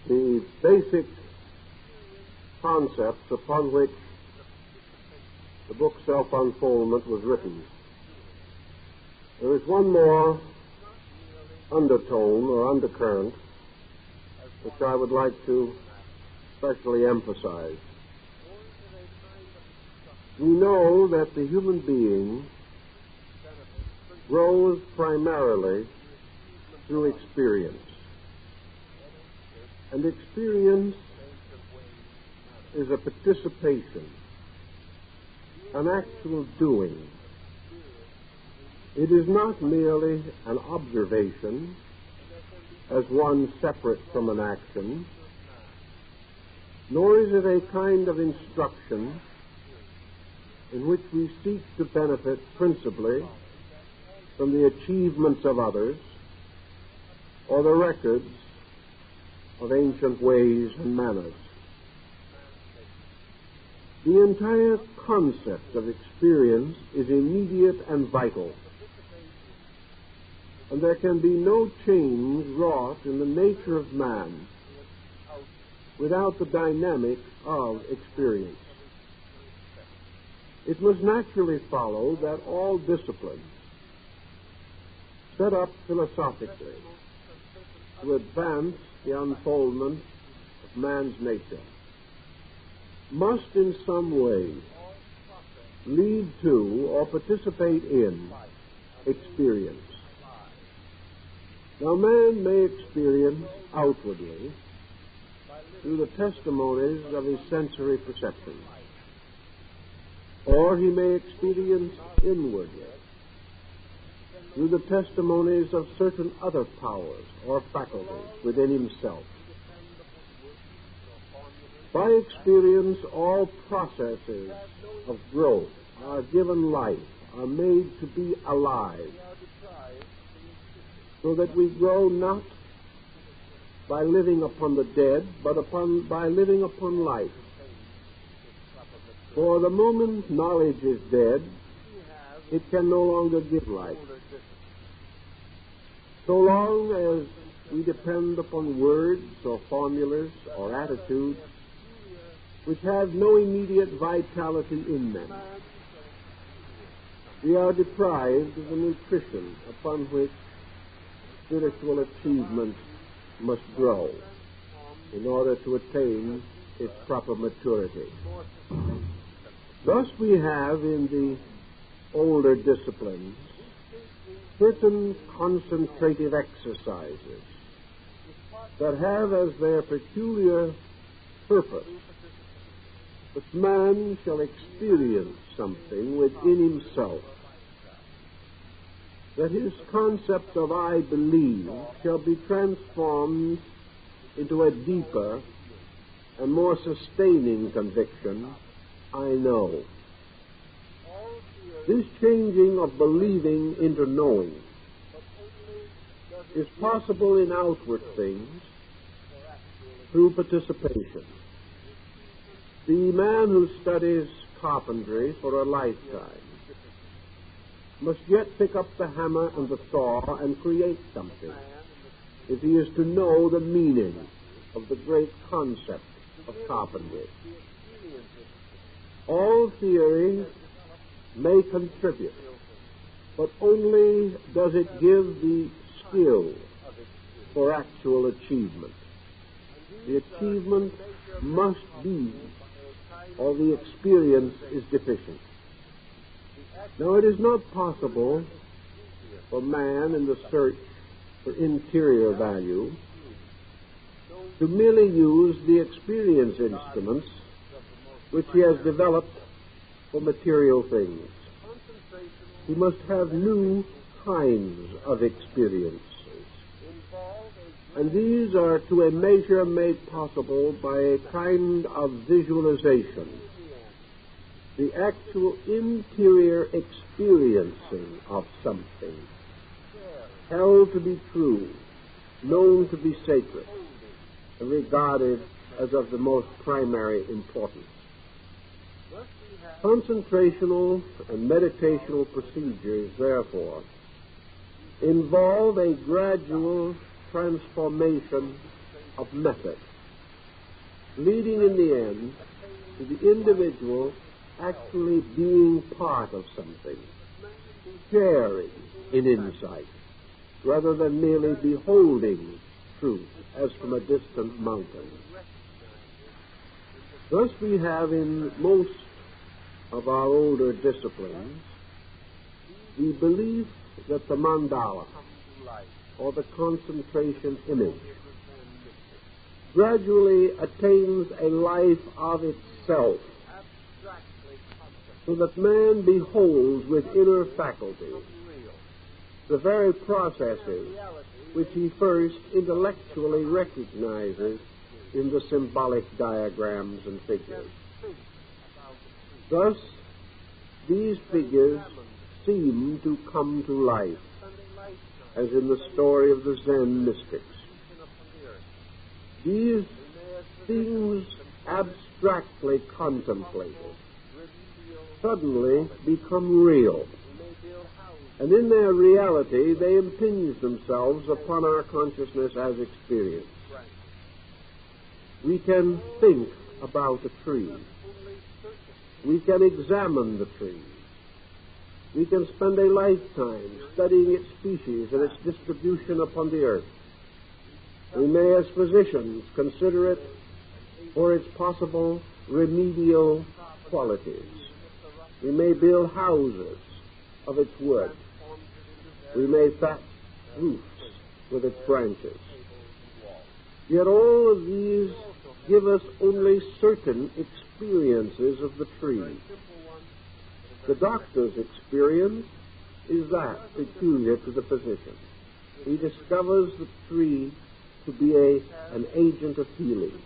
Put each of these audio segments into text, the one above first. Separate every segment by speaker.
Speaker 1: the basic concepts upon which the book Self-Unfoldment was written. There is one more undertone or undercurrent which I would like to especially emphasize. We know that the human being grows primarily through experience. And experience is a participation, an actual doing. It is not merely an observation as one separate from an action, nor is it a kind of instruction in which we seek to benefit principally from the achievements of others or the records of ancient ways and manners. The entire concept of experience is immediate and vital, and there can be no change wrought in the nature of man without the dynamic of experience. It must naturally follow that all disciplines set up philosophically to advance the unfoldment of man's nature must in some way lead to or participate in experience. Now, man may experience outwardly through the testimonies of his sensory perceptions, or he may experience inwardly through the testimonies of certain other powers or faculties within himself. By experience, all processes of growth are given life, are made to be alive, so that we grow not by living upon the dead, but by living upon life. For the moment knowledge is dead, it can no longer give life. So long as we depend upon words or formulas or attitudes which have no immediate vitality in them, we are deprived of the nutrition upon which spiritual achievement must grow in order to attain its proper maturity. Thus we have in the older disciplines certain concentrative exercises that have as their peculiar purpose that man shall experience something within himself, that his concept of I believe shall be transformed into a deeper and more sustaining conviction, I know. This changing of believing into knowing is possible in outward things through participation. The man who studies carpentry for a lifetime must yet pick up the hammer and the saw and create something if he is to know the meaning of the great concept of carpentry. All theory may contribute, but only does it give the skill for actual achievement. The achievement must be, or the experience is deficient. Now, it is not possible for man in the search for interior value to merely use the experience instruments which he has developed for material things. He must have new kinds of experiences, and these are to a measure made possible by a kind of visualization, the actual interior experiencing of something, held to be true, known to be sacred, and regarded as of the most primary importance. Concentrational and meditational procedures, therefore, involve a gradual transformation of method, leading in the end to the individual actually being part of something, sharing in insight, rather than merely beholding truth as from a distant mountain. Thus we have in most of our older disciplines the belief that the mandala, or the concentration image, gradually attains a life of itself, so that man beholds with inner faculty the very processes which he first intellectually recognizes in the symbolic diagrams and figures. Thus, these figures seem to come to life, as in the story of the Zen mystics. These things abstractly contemplated suddenly become real, and in their reality they impinge themselves upon our consciousness as experience. We can think about a tree. We can examine the tree. We can spend a lifetime studying its species and its distribution upon the earth. We may, as physicians, consider it for its possible remedial qualities. We may build houses of its wood. We may thatch roofs with its branches. Yet all of these give us only certain experiences of the tree. The doctor's experience is that peculiar to the physician. He discovers the tree to be an agent of healing.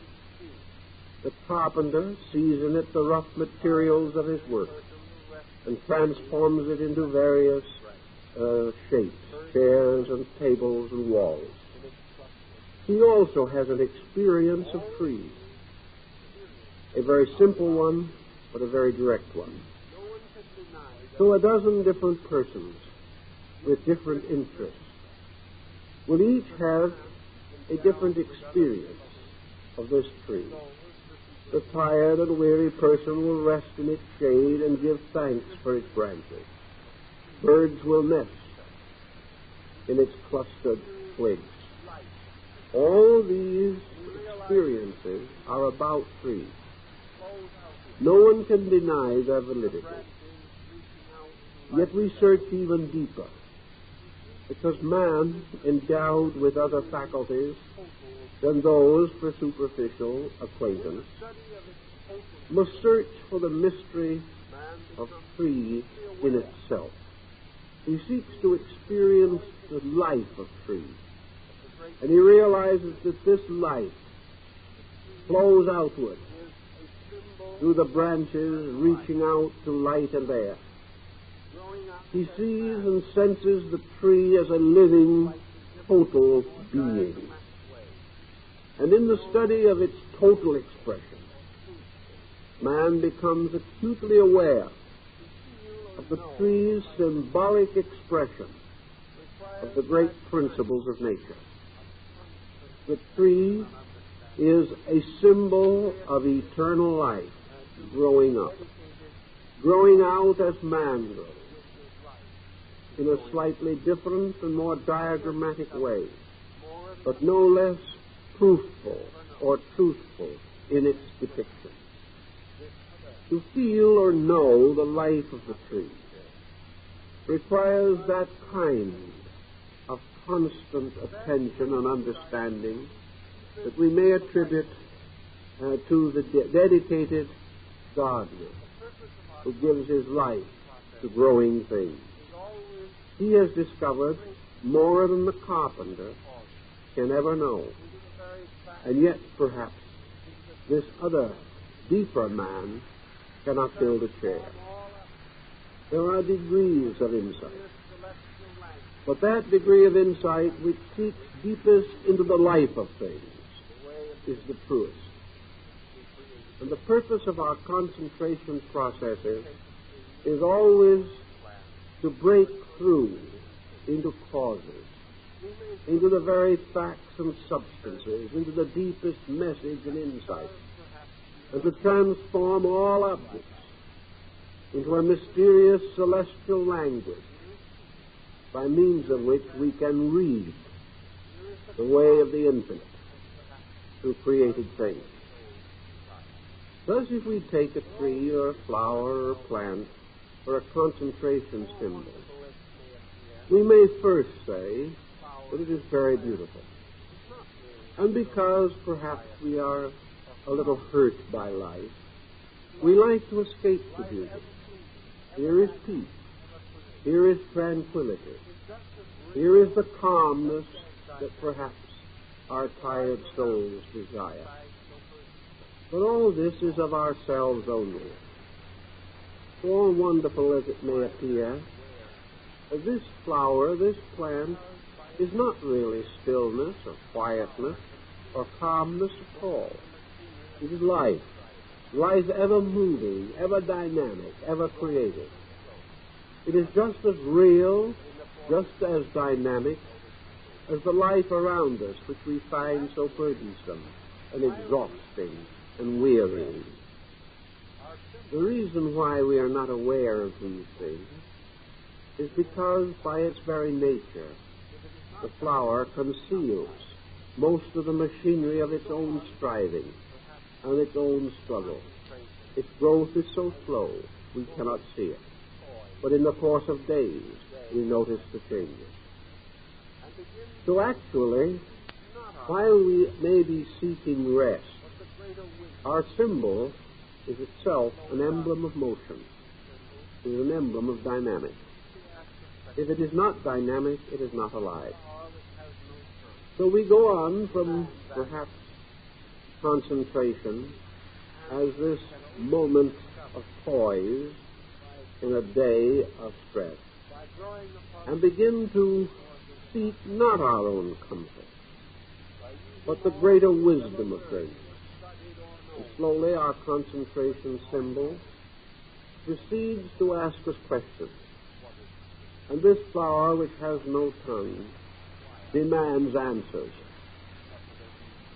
Speaker 1: The carpenter sees in it the rough materials of his work and transforms it into various shapes, chairs and tables and walls. He also has an experience of trees, a very simple one, but a very direct one. So a dozen different persons with different interests will each have a different experience of this tree. The tired and weary person will rest in its shade and give thanks for its branches. Birds will nest in its clustered twigs. All these experiences are about trees. No one can deny their validity. Yet we search even deeper, because man, endowed with other faculties than those for superficial acquaintance, must search for the mystery of trees in itself. He seeks to experience the life of trees, and he realizes that this life flows outward through the branches, reaching out to light and air. He sees and senses the tree as a living, total being. And in the study of its total expression, man becomes acutely aware of the tree's symbolic expression of the great principles of nature. The tree is a symbol of eternal life growing up, growing out as man grows, in a slightly different and more diagrammatic way, but no less proofful or truthful in its depiction. To feel or know the life of the tree requires that kind of constant attention and understanding that we may attribute to the dedicated gardener who gives his life to growing things. He has discovered more than the carpenter can ever know. And yet, perhaps, this other, deeper man cannot build a chair. There are degrees of insight. But that degree of insight which seeks deepest into the life of things is the truest. And the purpose of our concentration processes is always to break through into causes, into the very facts and substances, into the deepest message and insight, and to transform all objects into a mysterious celestial language by means of which we can read the way of the infinite through created things. Thus, if we take a tree or a flower or a plant or a concentration symbol, we may first say that it is very beautiful. And because perhaps we are a little hurt by life, we like to escape the beauty. Here is peace. Here is tranquility. Here is the calmness that perhaps our tired souls desire. But all this is of ourselves only. So wonderful as it may appear, this flower, this plant, is not really stillness or quietness or calmness at all. It is life. Life ever moving, ever dynamic, ever creative. It is just as real, just as dynamic as the life around us, which we find so burdensome and exhausting and wearying. The reason why we are not aware of these things is because by its very nature, the flower conceals most of the machinery of its own striving and its own struggle. Its growth is so slow, we cannot see it. But in the course of days, we notice the changes. So actually, while we may be seeking rest, our symbol is itself an emblem of motion. It is an emblem of dynamic. If it is not dynamic, it is not alive. So we go on from perhaps concentration as this moment of poise in a day of stress, and begin to seek not our own comfort, but the greater wisdom of things. And slowly our concentration symbol proceeds to ask us questions. And this flower, which has no tongue, demands answers.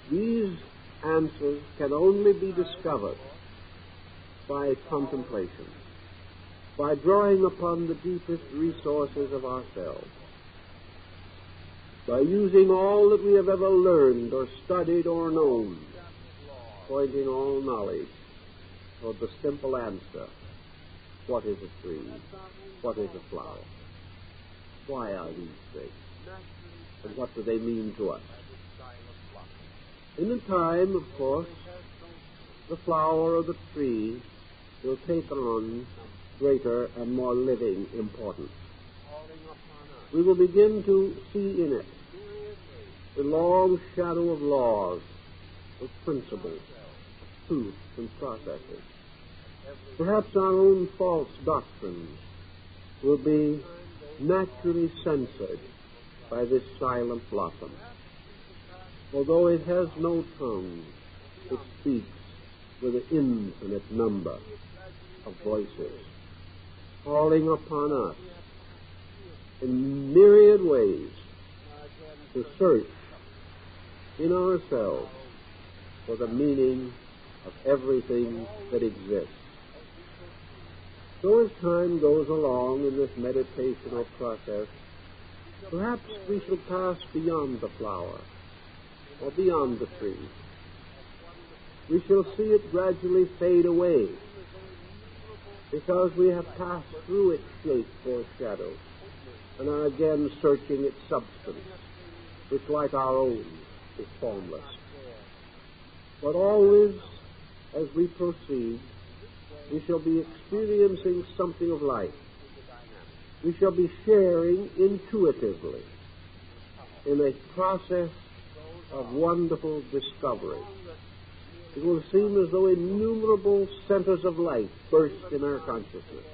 Speaker 1: These answers can only be discovered by contemplation, by drawing upon the deepest resources of ourselves, by using all that we have ever learned or studied or known, pointing all knowledge toward the simple answer: what is a tree? What is a flower? Why are these things? And what do they mean to us? In the time, of course, the flower or the tree will take on greater and more living importance. We will begin to see in it the long shadow of laws, of principles, of truths and processes. Perhaps our own false doctrines will be naturally censored by this silent blossom. Although it has no tongue, it speaks with an infinite number of voices, calling upon us in myriad ways to search in ourselves for the meaning of everything that exists. So as time goes along in this meditational process, perhaps we shall pass beyond the flower or beyond the tree. We shall see it gradually fade away because we have passed through its shape or shadow and are again searching its substance, which, like our own, is formless. But always, as we proceed, we shall be experiencing something of life. We shall be sharing intuitively in a process of wonderful discovery. It will seem as though innumerable centers of light burst in our consciousness,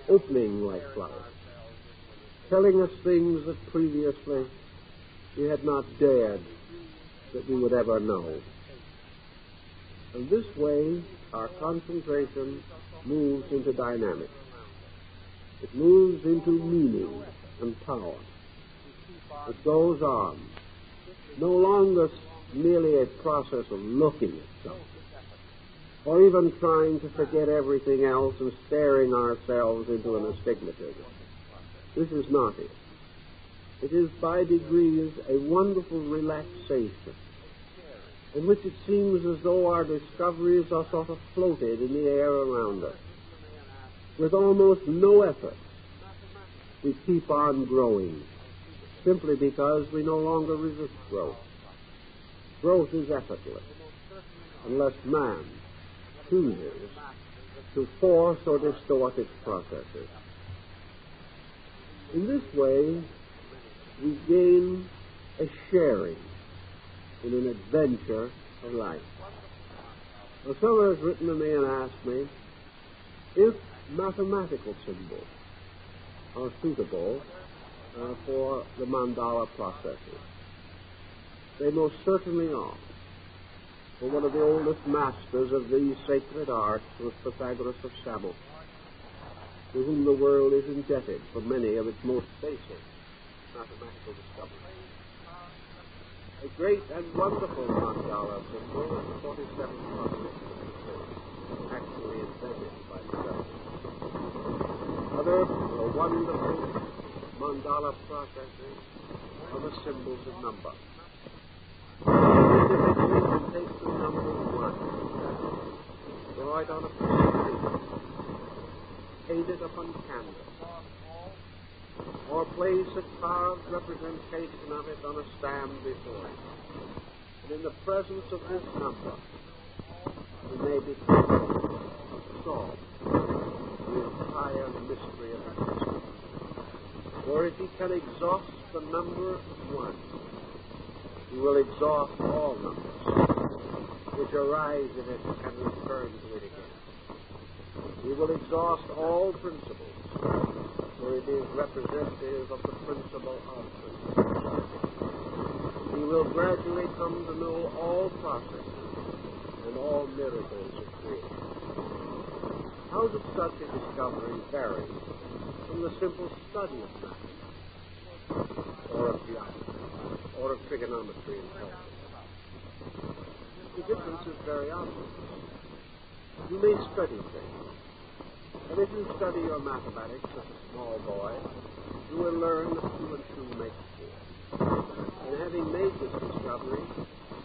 Speaker 1: opening like flowers, telling us things that previously we had not dared that we would ever know. And this way, our concentration moves into dynamic. It moves into meaning and power. It goes on. No longer merely a process of looking at something, or even trying to forget everything else and staring ourselves into an astigmatism. This is not it. It is by degrees a wonderful relaxation in which it seems as though our discoveries are sort of floated in the air around us. With almost no effort, we keep on growing, simply because we no longer resist growth. Growth is effortless, unless man chooses to force or distort its processes. In this way, we gain a sharing in an adventure of life. Now, someone has written to me and asked me if mathematical symbols are suitable for the mandala processes. They most certainly are. For one of the oldest masters of these sacred arts was Pythagoras of Samos, to whom the world is indebted for many of its most basic mathematical discoveries. A great and wonderful mandala symbol is the 47 processes of the Church, actually invented by Pythagoras. Other wonderful mandala processes are the symbols of number. Individuals can take the number 1, draw it on a piece of paper, paint it upon canvas, or place a carved representation of it on a stand before it. And in the presence of this number, we may become solved the entire mystery of existence. For if he can exhaust the number 1, he will exhaust all numbers which arise in it and return to it again. He will exhaust all principles, for it is representative of the principle of principles. He will gradually come to know all processes and all miracles of creation. How does such a discovery vary from the simple study of mathematics, or of geometry, or of trigonometry and calculus? The difference is very obvious. You may study things, and if you study your mathematics as a small boy, you will learn that 2 and 2 make 4. And having made this discovery,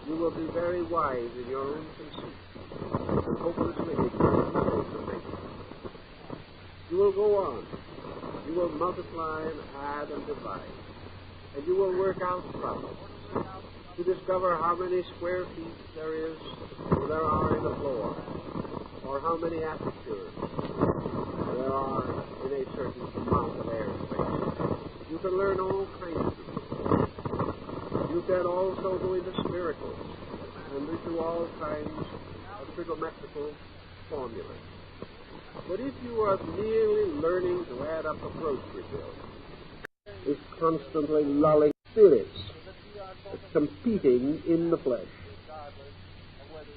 Speaker 1: you will be very wise in your own conceit, and hopelessly ignorant of those who make it. You will go on. You will multiply and add and divide, and you will work out problems to discover how many square feet there are in the floor, or how many apertures there are in a certain amount of airspace. You can learn all kinds of things. You can also go into miracles and into all kinds of trigonometrical formulas. But if you are merely learning to add up a grocery bill, is constantly lulling spirits, competing in the flesh,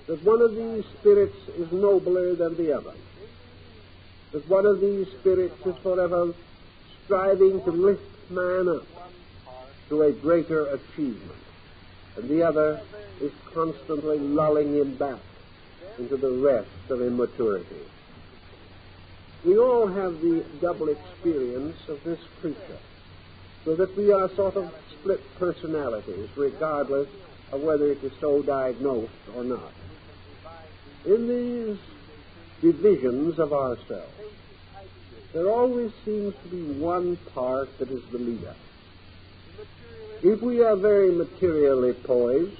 Speaker 1: that one of these spirits is nobler than the other, that one of these spirits is forever striving to lift man up to a greater achievement, and the other is constantly lulling him back into the rest of immaturity. We all have the double experience of this creature, so that we are sort of split personalities, regardless of whether it is so diagnosed or not. In these divisions of ourselves, there always seems to be one part that is the leader. If we are very materially poised,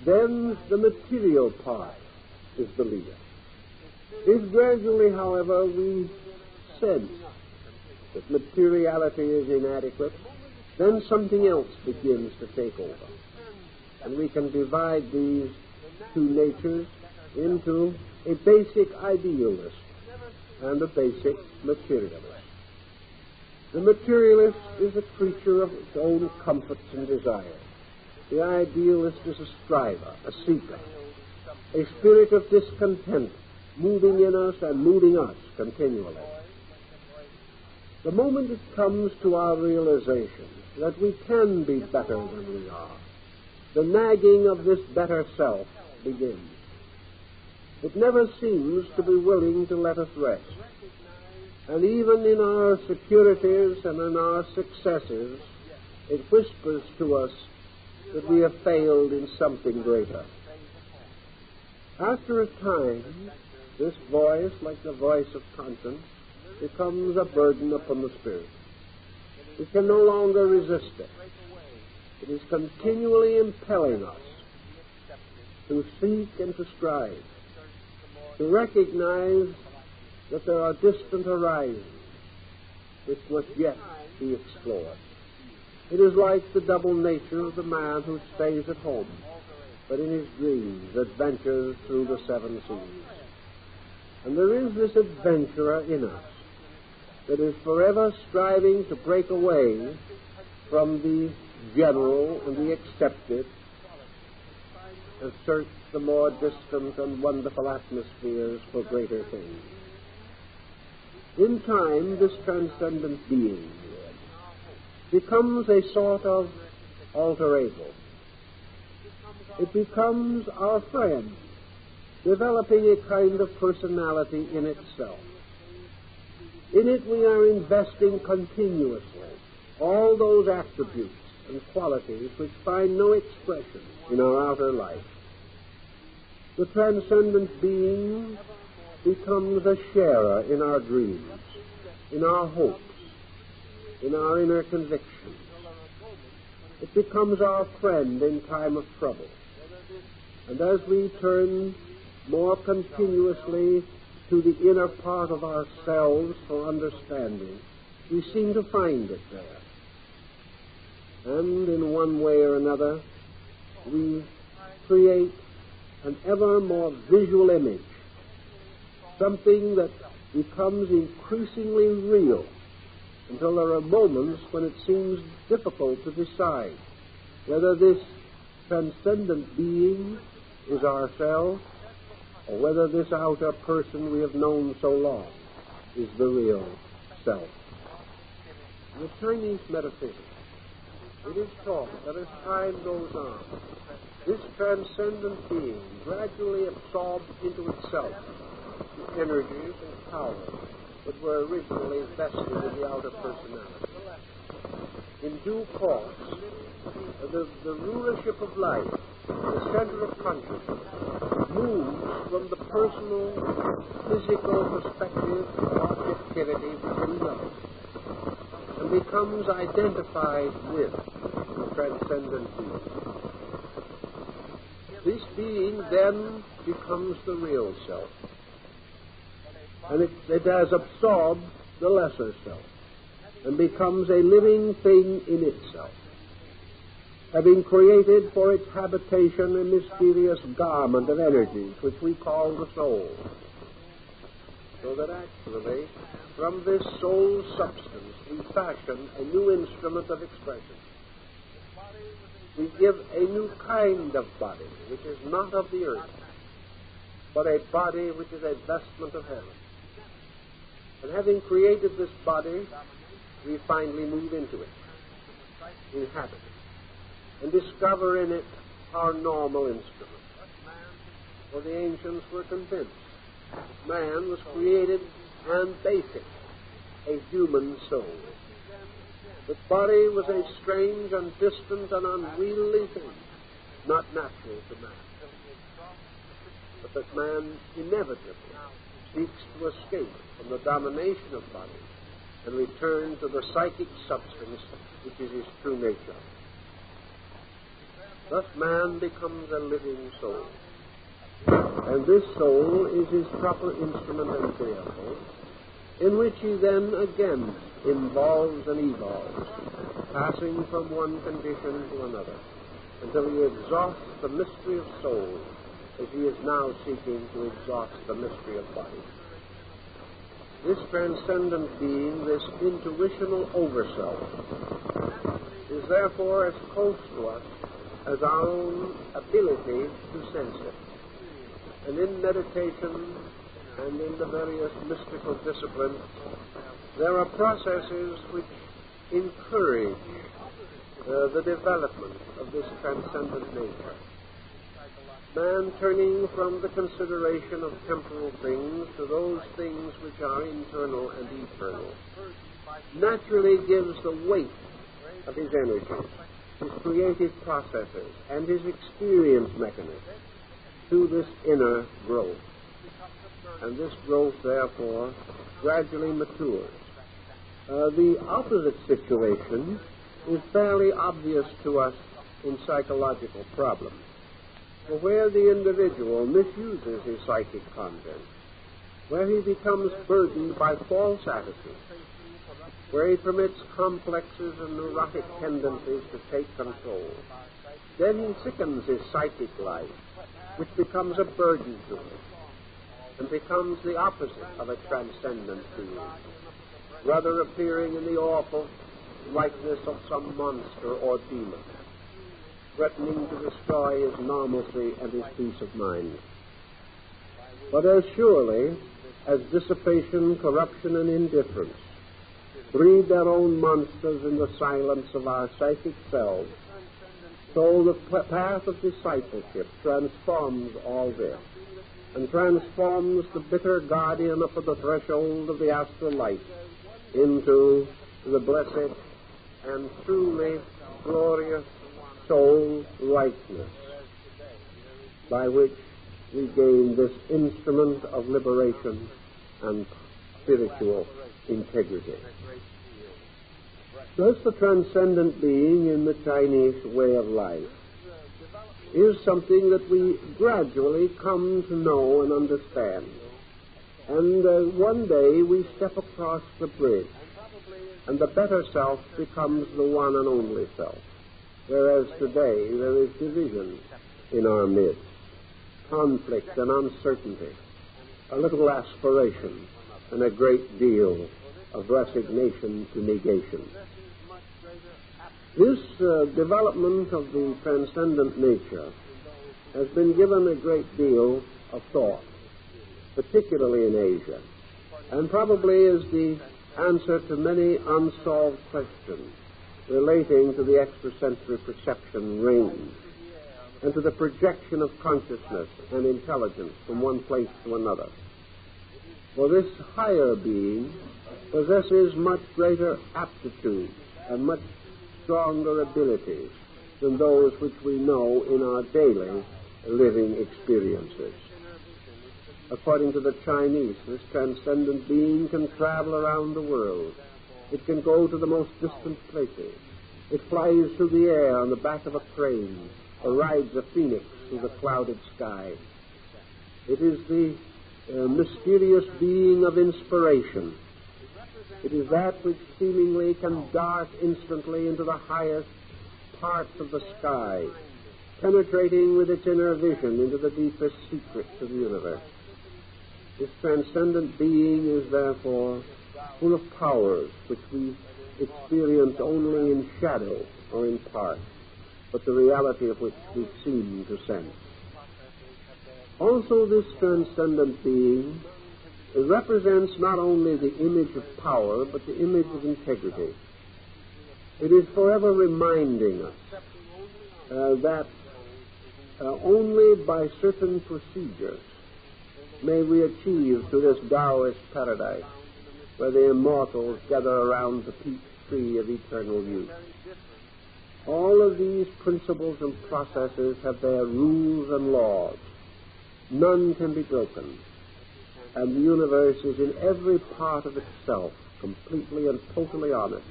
Speaker 1: then the material part is the leader. If gradually, however, we sense that materiality is inadequate, then something else begins to take over. And we can divide these two natures into a basic idealist and a basic materialist. The materialist is a creature of its own comforts and desires. The idealist is a striver, a seeker, a spirit of discontent moving in us and moving us continually. The moment it comes to our realization that we can be better than we are, the nagging of this better self begins. It never seems to be willing to let us rest. And even in our securities and in our successes, it whispers to us that we have failed in something greater. After a time, this voice, like the voice of conscience, becomes a burden upon the spirit. We can no longer resist it. It is continually impelling us to seek and to strive, to recognize that there are distant horizons which must yet be explored. It is like the double nature of the man who stays at home, but in his dreams adventures through the seven seas. And there is this adventurer in us that is forever striving to break away from the general and the accepted and search the more distant and wonderful atmospheres for greater things. In time, this transcendent being becomes a sort of alter ego. It becomes our friend, developing a kind of personality in itself. In it we are investing continuously all those attributes and qualities which find no expression in our outer life. The transcendent being becomes a sharer in our dreams, in our hopes, in our inner convictions. It becomes our friend in time of trouble. And as we turn more continuously to the inner part of ourselves for understanding, we seem to find it there. And in one way or another, we create an ever more visual image, something that becomes increasingly real, until there are moments when it seems difficult to decide whether this transcendent being is ourselves or whether this outer person we have known so long is the real self. In the Chinese metaphysics, it is taught that as time goes on, this transcendent being gradually absorbs into itself the energies and powers that were originally vested in the outer personality. In due course, the rulership of life, the center of consciousness, moves from the personal, physical perspective of objectivity within us and becomes identified with the transcendent being. This being then becomes the real self, and it has absorbed the lesser self and becomes a living thing in itself, having created for its habitation a mysterious garment of energies which we call the soul. So that actually, from this soul substance, we fashion a new instrument of expression. We give a new kind of body, which is not of the earth, but a body which is a vestment of heaven. And having created this body, we finally move into it, inhabit it, and discover in it our normal instrument. For the ancients were convinced that man was created and basic, a human soul. The body was a strange and distant and unwieldy thing, not natural to man. But that man inevitably seeks to escape from the domination of body and return to the psychic substance which is his true nature. Thus man becomes a living soul. And this soul is his proper instrument and vehicle, in which he then again involves and evolves, passing from one condition to another, until he exhausts the mystery of soul, as he is now seeking to exhaust the mystery of body. This transcendent being, this intuitional overself, is therefore as close to us as our own ability to sense it. And in meditation, and in the various mystical disciplines, there are processes which encourage the development of this transcendent nature. Man turning from the consideration of temporal things to those things which are internal and eternal naturally gives the weight of his energies, his creative processes, and his experience mechanisms to this inner growth. And this growth, therefore, gradually matures. The opposite situation is fairly obvious to us in psychological problems. For where the individual misuses his psychic content, where he becomes burdened by false attitudes, where he permits complexes and neurotic tendencies to take control, then he sickens his psychic life, which becomes a burden to him, and becomes the opposite of a transcendent being, rather appearing in the awful likeness of some monster or demon, threatening to destroy his normalcy and his peace of mind. But as surely as dissipation, corruption, and indifference breed their own monsters in the silence of our psychic selves, so the path of discipleship transforms all this, and transforms the bitter guardian up at the threshold of the astral light into the blessed and truly glorious soul likeness, by which we gain this instrument of liberation and spiritual integrity. Thus, the transcendent being in the Chinese way of life is something that we gradually come to know and understand. And one day we step across the bridge, and the better self becomes the one and only self, whereas today there is division in our midst, conflict and uncertainty, a little aspiration, and a great deal of resignation to negation. This development of the transcendent nature has been given a great deal of thought, particularly in Asia, and probably is the answer to many unsolved questions relating to the extrasensory perception range and to the projection of consciousness and intelligence from one place to another. For this higher being possesses much greater aptitude and much stronger abilities than those which we know in our daily living experiences. According to the Chinese, this transcendent being can travel around the world. It can go to the most distant places. It flies through the air on the back of a crane or rides a phoenix through the clouded sky. It is the mysterious being of inspiration. It is that which seemingly can dart instantly into the highest parts of the sky, penetrating with its inner vision into the deepest secrets of the universe. This transcendent being is therefore full of powers which we experience only in shadow or in part, but the reality of which we seem to sense. Also, this transcendent being represents not only the image of power, but the image of integrity. It is forever reminding us that only by certain procedures may we achieve to this Taoist paradise where the immortals gather around the peach tree of eternal youth. All of these principles and processes have their rules and laws. None can be broken. And the universe is in every part of itself completely and totally honest,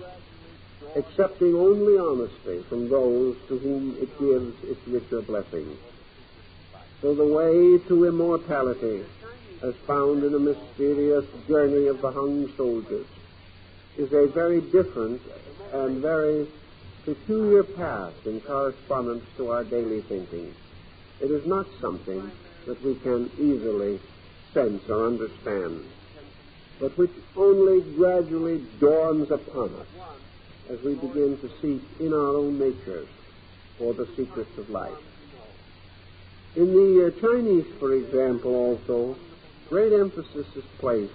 Speaker 1: accepting only honesty from those to whom it gives its richer blessings. So the way to immortality, as found in the mysterious journey of the hung soldiers, is a very different and very peculiar path in correspondence to our daily thinking. It is not something that we can easily sense or understand, but which only gradually dawns upon us as we begin to seek in our own natures for the secrets of life. In the Chinese, for example, also, great emphasis is placed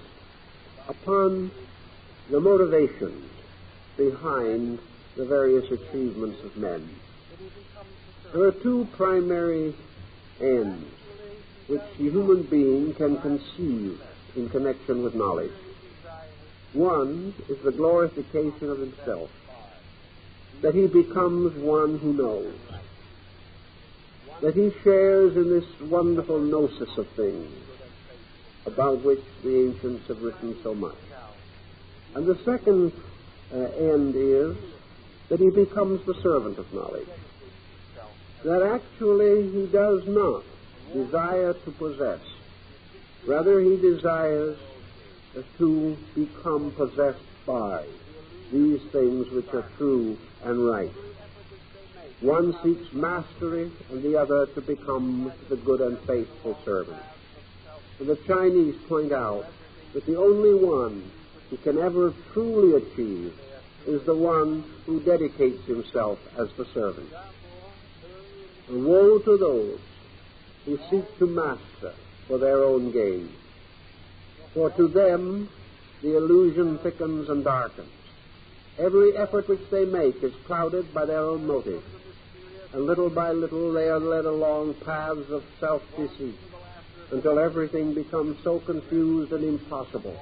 Speaker 1: upon the motivations behind the various achievements of men. There are two primary ends which the human being can conceive in connection with knowledge. One is the glorification of himself, that he becomes one who knows, that he shares in this wonderful gnosis of things about which the ancients have written so much. And the second end is that he becomes the servant of knowledge, that actually he does not desire to possess. Rather, he desires to become possessed by these things which are true and right. One seeks mastery, and the other to become the good and faithful servant. And the Chinese point out that the only one who can ever truly achieve is the one who dedicates himself as the servant. And woe to those who seek to master for their own gain. For to them the illusion thickens and darkens. Every effort which they make is clouded by their own motives, and little by little they are led along paths of self-deceit until everything becomes so confused and impossible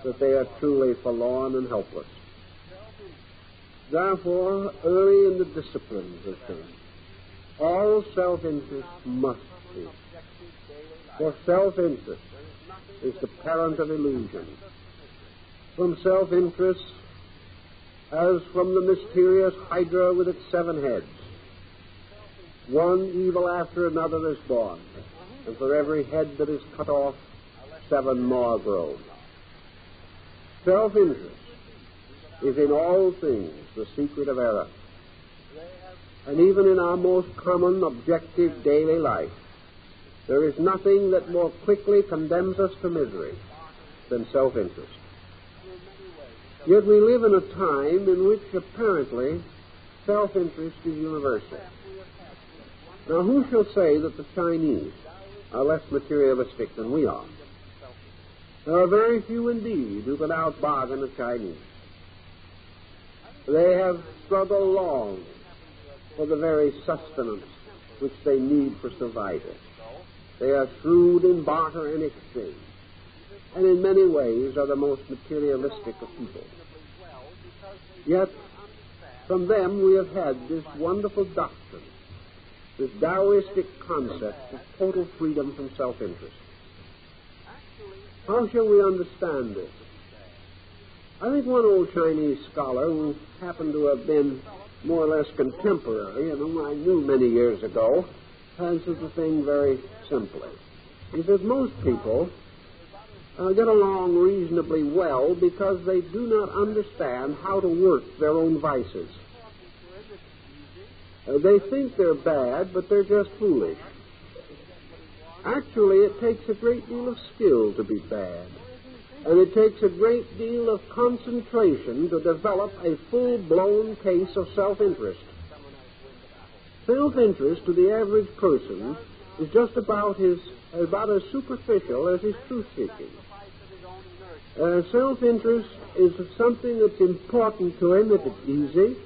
Speaker 1: that they are truly forlorn and helpless. Therefore, early in the disciplines of things, all self-interest must cease. For self-interest is the parent of illusion. From self-interest, as from the mysterious hydra with its 7 heads, one evil after another is born, and for every head that is cut off, 7 more grow. Self-interest is in all things the secret of error. And even in our most common objective daily life, there is nothing that more quickly condemns us to misery than self-interest. Yet we live in a time in which apparently self-interest is universal. Now, who shall say that the Chinese are less materialistic than we are? There are very few indeed who can out-bargain the Chinese. They have struggled long for the very sustenance which they need for survival. They are shrewd in barter and exchange, and in many ways are the most materialistic of people. Yet, from them we have had this wonderful doctrine, this Taoistic concept of total freedom from self-interest. How shall we understand this? I think one old Chinese scholar who happened to have been more or less contemporary, and whom I knew many years ago, answers the thing very simply. He says most people get along reasonably well because they do not understand how to work their own vices. They think they're bad, but they're just foolish. Actually, it takes a great deal of skill to be bad, and it takes a great deal of concentration to develop a full-blown case of self-interest. Self-interest to the average person is just about as superficial as his truth-seeking. Self-interest is something that's important to him if it's easy.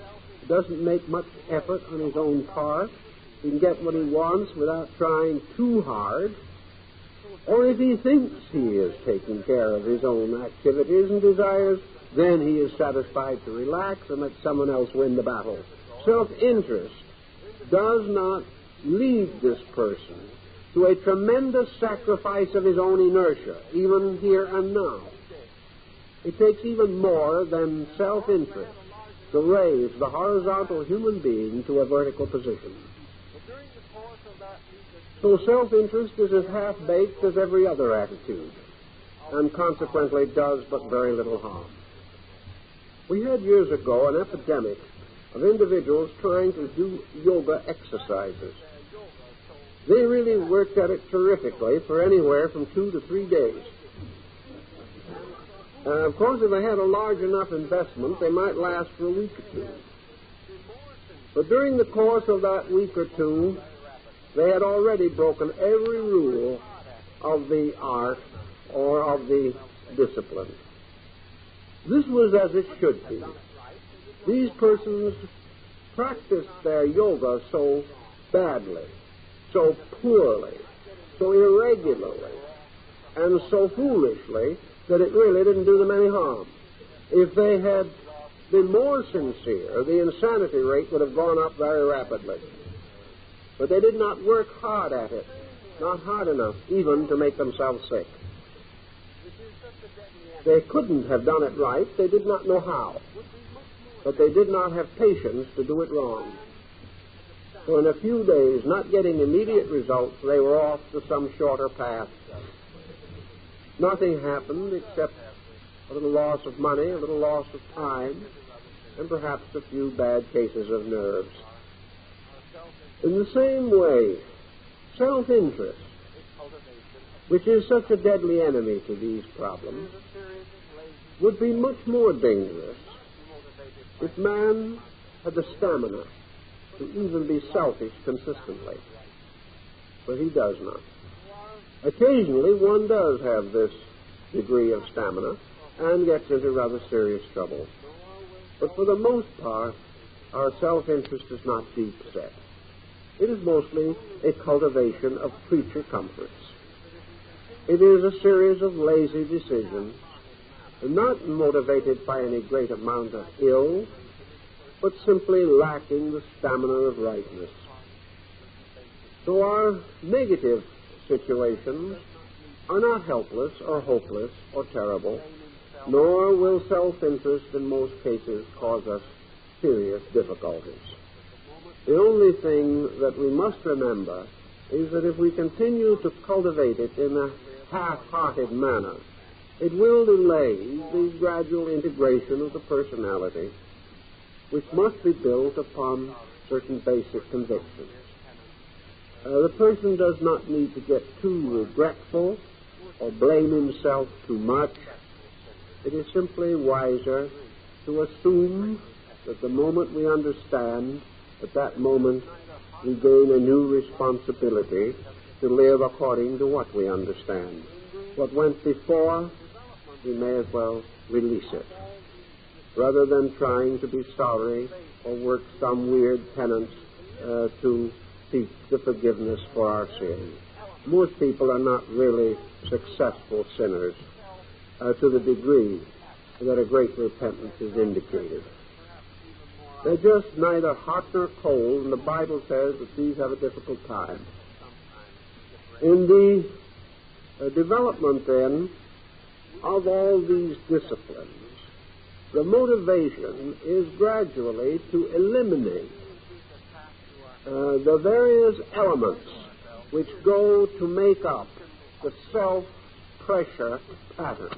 Speaker 1: He doesn't make much effort on his own part. He can get what he wants without trying too hard. Or if he thinks he is taking care of his own activities and desires, then he is satisfied to relax and let someone else win the battle. Self-interest does not lead this person to a tremendous sacrifice of his own inertia, even here and now. It takes even more than self-interest to raise the horizontal human being to a vertical position. So self-interest is as half-baked as every other attitude, and consequently does but very little harm. We had years ago an epidemic of individuals trying to do yoga exercises. They really worked at it terrifically for anywhere from 2 to 3 days. Of course, if they had a large enough investment, they might last for a week or 2. But during the course of that week or 2, they had already broken every rule of the art or of the discipline. This was as it should be. These persons practiced their yoga so badly, so poorly, so irregularly, and so foolishly that it really didn't do them any harm. If they had been more sincere, the insanity rate would have gone up very rapidly. But they did not work hard at it, not hard enough even to make themselves sick. They couldn't have done it right. They did not know how. But they did not have patience to do it wrong. So in a few days, not getting immediate results, they were off to some shorter path. Nothing happened except a little loss of money, a little loss of time, and perhaps a few bad cases of nerves. In the same way, self-interest, which is such a deadly enemy to these problems, would be much more dangerous if man had the stamina to even be selfish consistently. But he does not. Occasionally one does have this degree of stamina and gets into rather serious trouble. But for the most part, our self-interest is not deep set. It is mostly a cultivation of creature comforts. It is a series of lazy decisions, not motivated by any great amount of ill, but simply lacking the stamina of rightness. So our negative situations are not helpless or hopeless or terrible, nor will self-interest in most cases cause us serious difficulties. The only thing that we must remember is that if we continue to cultivate it in a half-hearted manner, it will delay the gradual integration of the personality, which must be built upon certain basic convictions. The person does not need to get too regretful or blame himself too much. It is simply wiser to assume that the moment we understand, at that moment we gain a new responsibility to live according to what we understand. What went before, we may as well release it, rather than trying to be sorry or work some weird penance to seek the forgiveness for our sins. Most people are not really successful sinners to the degree that a great repentance is indicated. They're just neither hot nor cold, and the Bible says that these have a difficult time. In the development, then, of all these disciplines, the motivation is gradually to eliminate the various elements which go to make up the self-pressure pattern,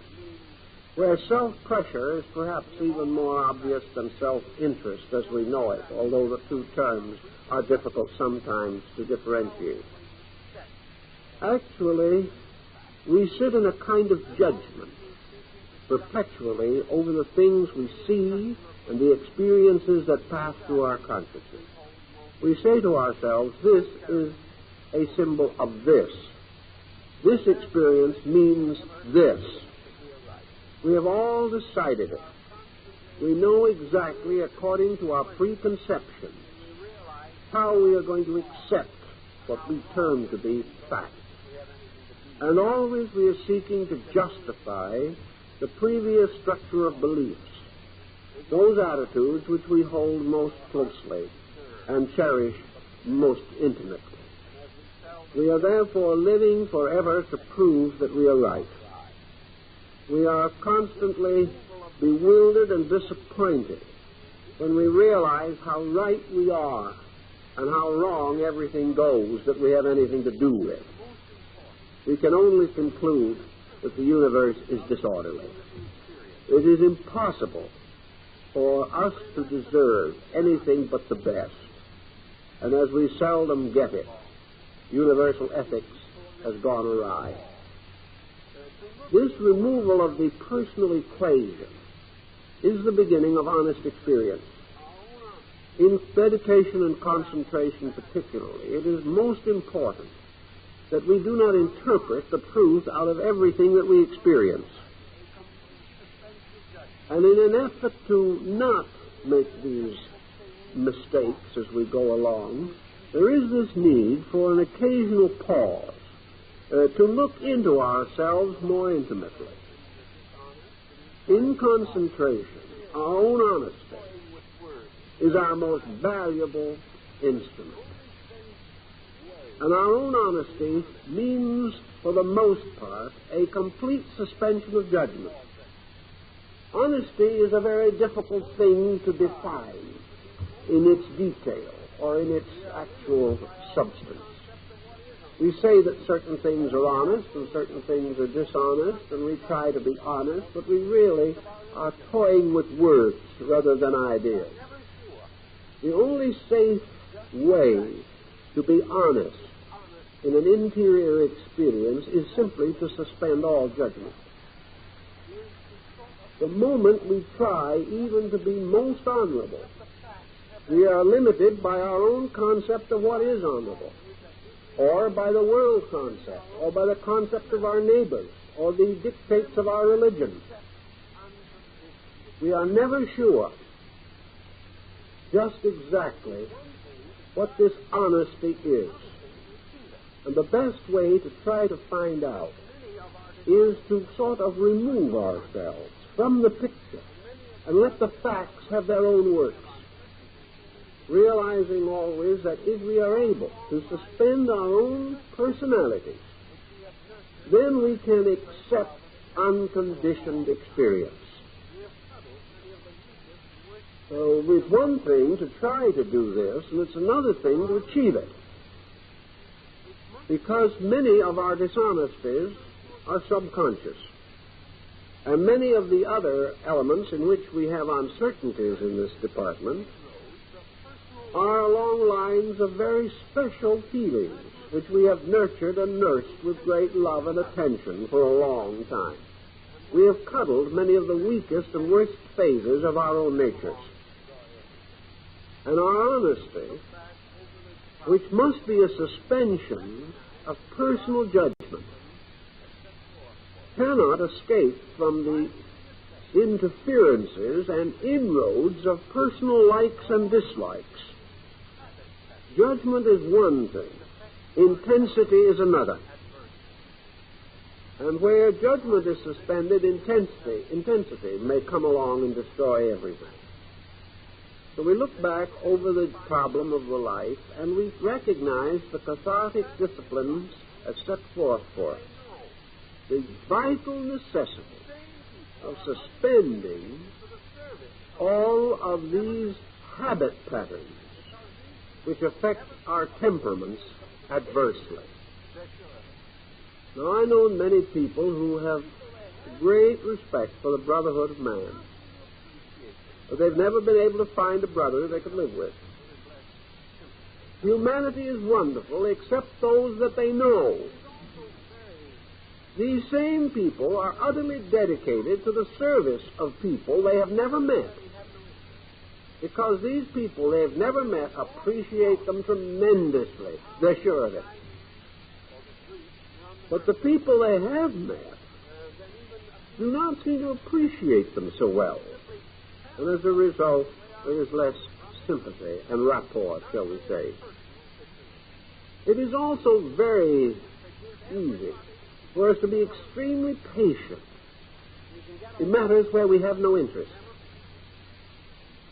Speaker 1: where self-pressure is perhaps even more obvious than self-interest as we know it, although the two terms are difficult sometimes to differentiate. Actually, we sit in a kind of judgment perpetually over the things we see and the experiences that pass through our consciousness. We say to ourselves, this is a symbol of this. This experience means this. We have all decided it. We know exactly, according to our preconceptions, how we are going to accept what we term to be fact. And always we are seeking to justify the previous structure of beliefs, those attitudes which we hold most closely and cherish most intimately. We are therefore living forever to prove that we are right. We are constantly bewildered and disappointed when we realize how right we are and how wrong everything goes that we have anything to do with. We can only conclude that the universe is disorderly. It is impossible for us to deserve anything but the best. And as we seldom get it, universal ethics has gone awry. This removal of the personal equation is the beginning of honest experience. In meditation and concentration particularly, it is most important that we do not interpret the truth out of everything that we experience. And in an effort to not make these mistakes as we go along, there is this need for an occasional pause to look into ourselves more intimately. In concentration, our own honesty is our most valuable instrument. And our own honesty means, for the most part, a complete suspension of judgment. Honesty is a very difficult thing to define in its detail or in its actual substance. We say that certain things are honest and certain things are dishonest, and we try to be honest, but we really are toying with words rather than ideas. The only safe way to be honest in an interior experience is simply to suspend all judgment. The moment we try even to be most honorable, we are limited by our own concept of what is honorable, or by the world concept, or by the concept of our neighbors, or the dictates of our religion. We are never sure just exactly what this honesty is. And the best way to try to find out is to sort of remove ourselves from the picture and let the facts have their own works, realizing always that if we are able to suspend our own personalities, then we can accept unconditioned experience. So it's one thing to try to do this, and it's another thing to achieve it. Because many of our dishonesties are subconscious. And many of the other elements in which we have uncertainties in this department are along lines of very special feelings, which we have nurtured and nursed with great love and attention for a long time. We have cuddled many of the weakest and worst phases of our own natures. And our honesty, which must be a suspension of personal judgment, cannot escape from the interferences and inroads of personal likes and dislikes. Judgment is one thing, intensity is another. And where judgment is suspended, intensity may come along and destroy everything. So we look back over the problem of the life, and we recognize the cathartic disciplines as set forth for us. The vital necessity of suspending all of these habit patterns which affect our temperaments adversely. Now, I know many people who have great respect for the brotherhood of man, but they've never been able to find a brother they could live with. Humanity is wonderful except those that they know. These same people are utterly dedicated to the service of people they have never met. Because these people they have never met appreciate them tremendously. They're sure of it. But the people they have met do not seem to appreciate them so well. And as a result, there is less sympathy and rapport, shall we say. It is also very easy for us to be extremely patient in matters where we have no interest.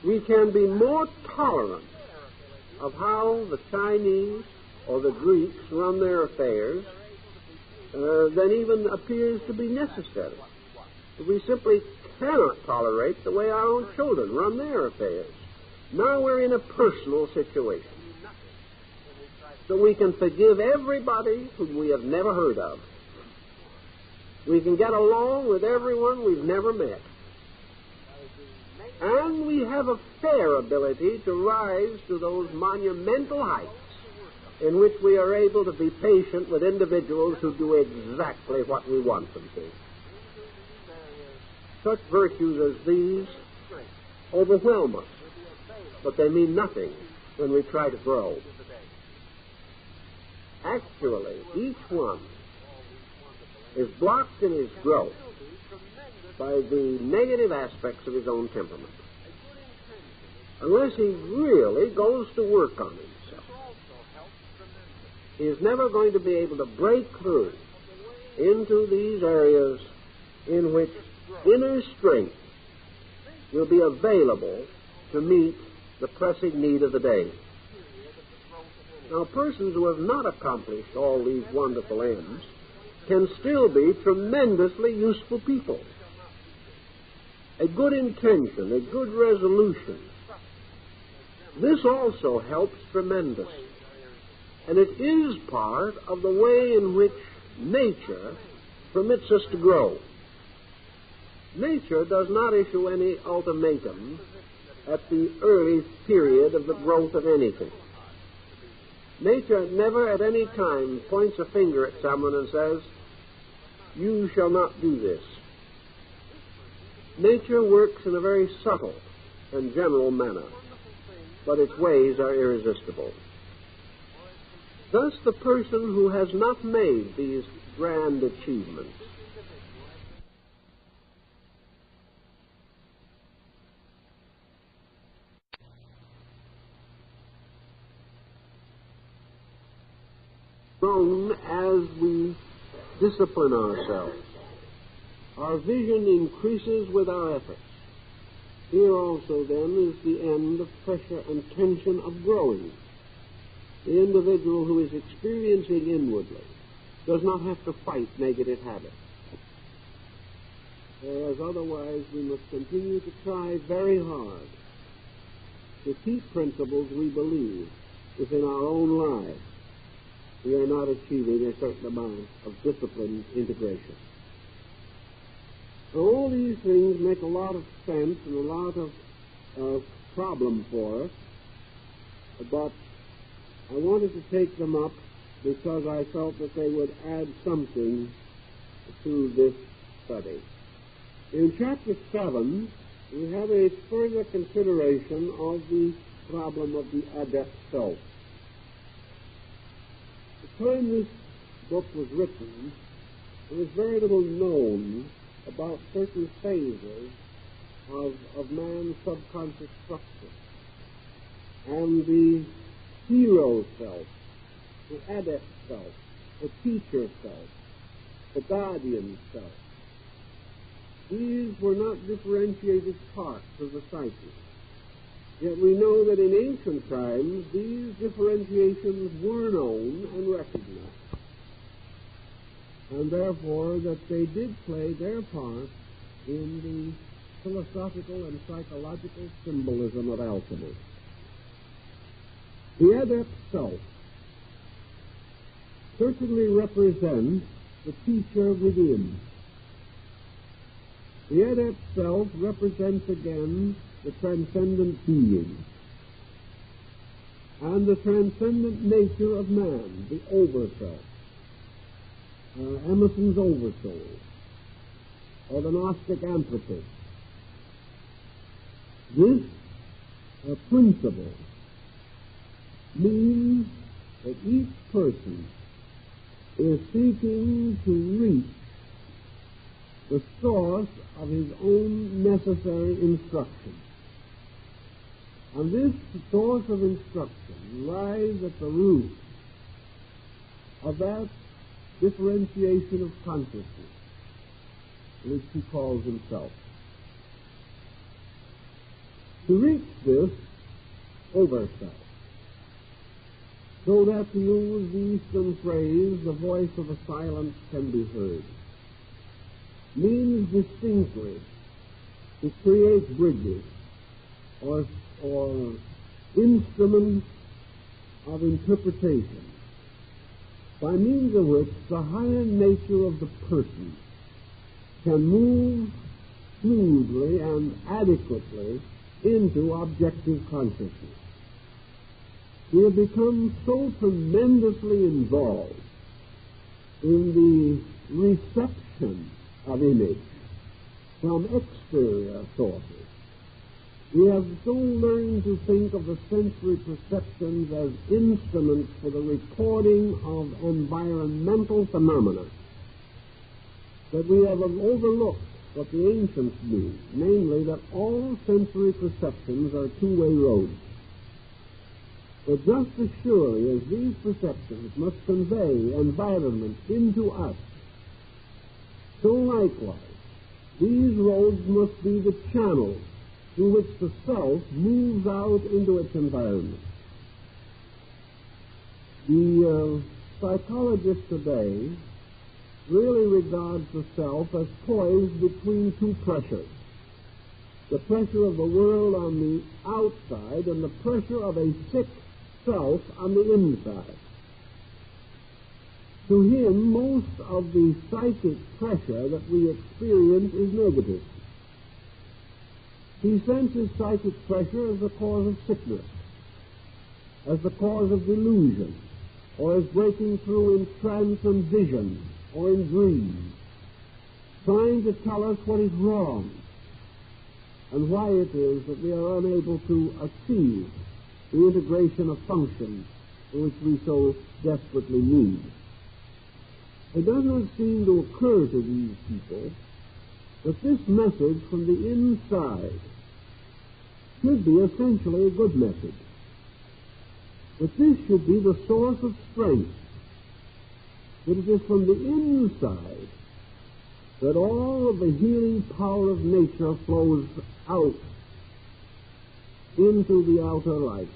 Speaker 1: We can be more tolerant of how the Chinese or the Greeks run their affairs than even appears to be necessary. We simply cannot tolerate the way our own children run their affairs. Now we're in a personal situation. So we can forgive everybody whom we have never heard of. We can get along with everyone we've never met. And we have a fair ability to rise to those monumental heights in which we are able to be patient with individuals who do exactly what we want them to. Such virtues as these overwhelm us, but they mean nothing when we try to grow. Actually, each one is blocked in his growth by the negative aspects of his own temperament. Unless he really goes to work on himself, he is never going to be able to break through into these areas in which inner strength will be available to meet the pressing need of the day. Now, persons who have not accomplished all these wonderful ends can still be tremendously useful people. A good intention, a good resolution, this also helps tremendously. And it is part of the way in which nature permits us to grow. Nature does not issue any ultimatum at the early period of the growth of anything. Nature never at any time points a finger at someone and says, "You shall not do this." Nature works in a very subtle and general manner, but its ways are irresistible. Thus, the person who has not made these grand achievements grown as we discipline ourselves. Our vision increases with our efforts. Here also, then, is the end of pressure and tension of growing. The individual who is experiencing inwardly does not have to fight negative habits. Whereas otherwise we must continue to try very hard to keep principles we believe within our own lives. We are not achieving a certain amount of disciplined integration. All these things make a lot of sense and a lot of problem for us, but I wanted to take them up because I felt that they would add something to this study. In chapter 7, we have a further consideration of the problem of the adept self. At the time this book was written, there was very little known about certain phases of man's subconscious structure. And the hero self, the adept self, the teacher self, the guardian self, these were not differentiated parts of the psyche. Yet we know that in ancient times these differentiations were known and recognized, and therefore that they did play their part in the philosophical and psychological symbolism of alchemy. The adept self certainly represents the teacher within. The adept self represents again the transcendent being and the transcendent nature of man, the overself. Emerson's oversoul, or the Gnostic anthropist. This principle means that each person is seeking to reach the source of his own necessary instruction. And this source of instruction lies at the root of that differentiation of consciousness which he calls himself. To reach this overself, so that, to use the Eastern phrase, the voice of a silence can be heard, means distinctly to create bridges or instruments of interpretation by means of which the higher nature of the person can move smoothly and adequately into objective consciousness. We have become so tremendously involved in the reception of image from exterior sources We have so learned to think of the sensory perceptions as instruments for the recording of environmental phenomena that we have overlooked what the ancients knew, namely that all sensory perceptions are two-way roads. But just as surely as these perceptions must convey environment into us, so likewise these roads must be the channels through which the self moves out into its environment. The psychologist today really regards the self as poised between two pressures, the pressure of the world on the outside and the pressure of a sick self on the inside. To him, most of the psychic pressure that we experience is negative. He senses psychic pressure as the cause of sickness, as the cause of delusion, or as breaking through in trance and vision, or in dreams, trying to tell us what is wrong and why it is that we are unable to achieve the integration of functions which we so desperately need. It does not seem to occur to these people that this message from the inside should be essentially a good message, that this should be the source of strength, that it is from the inside that all of the healing power of nature flows out into the outer life,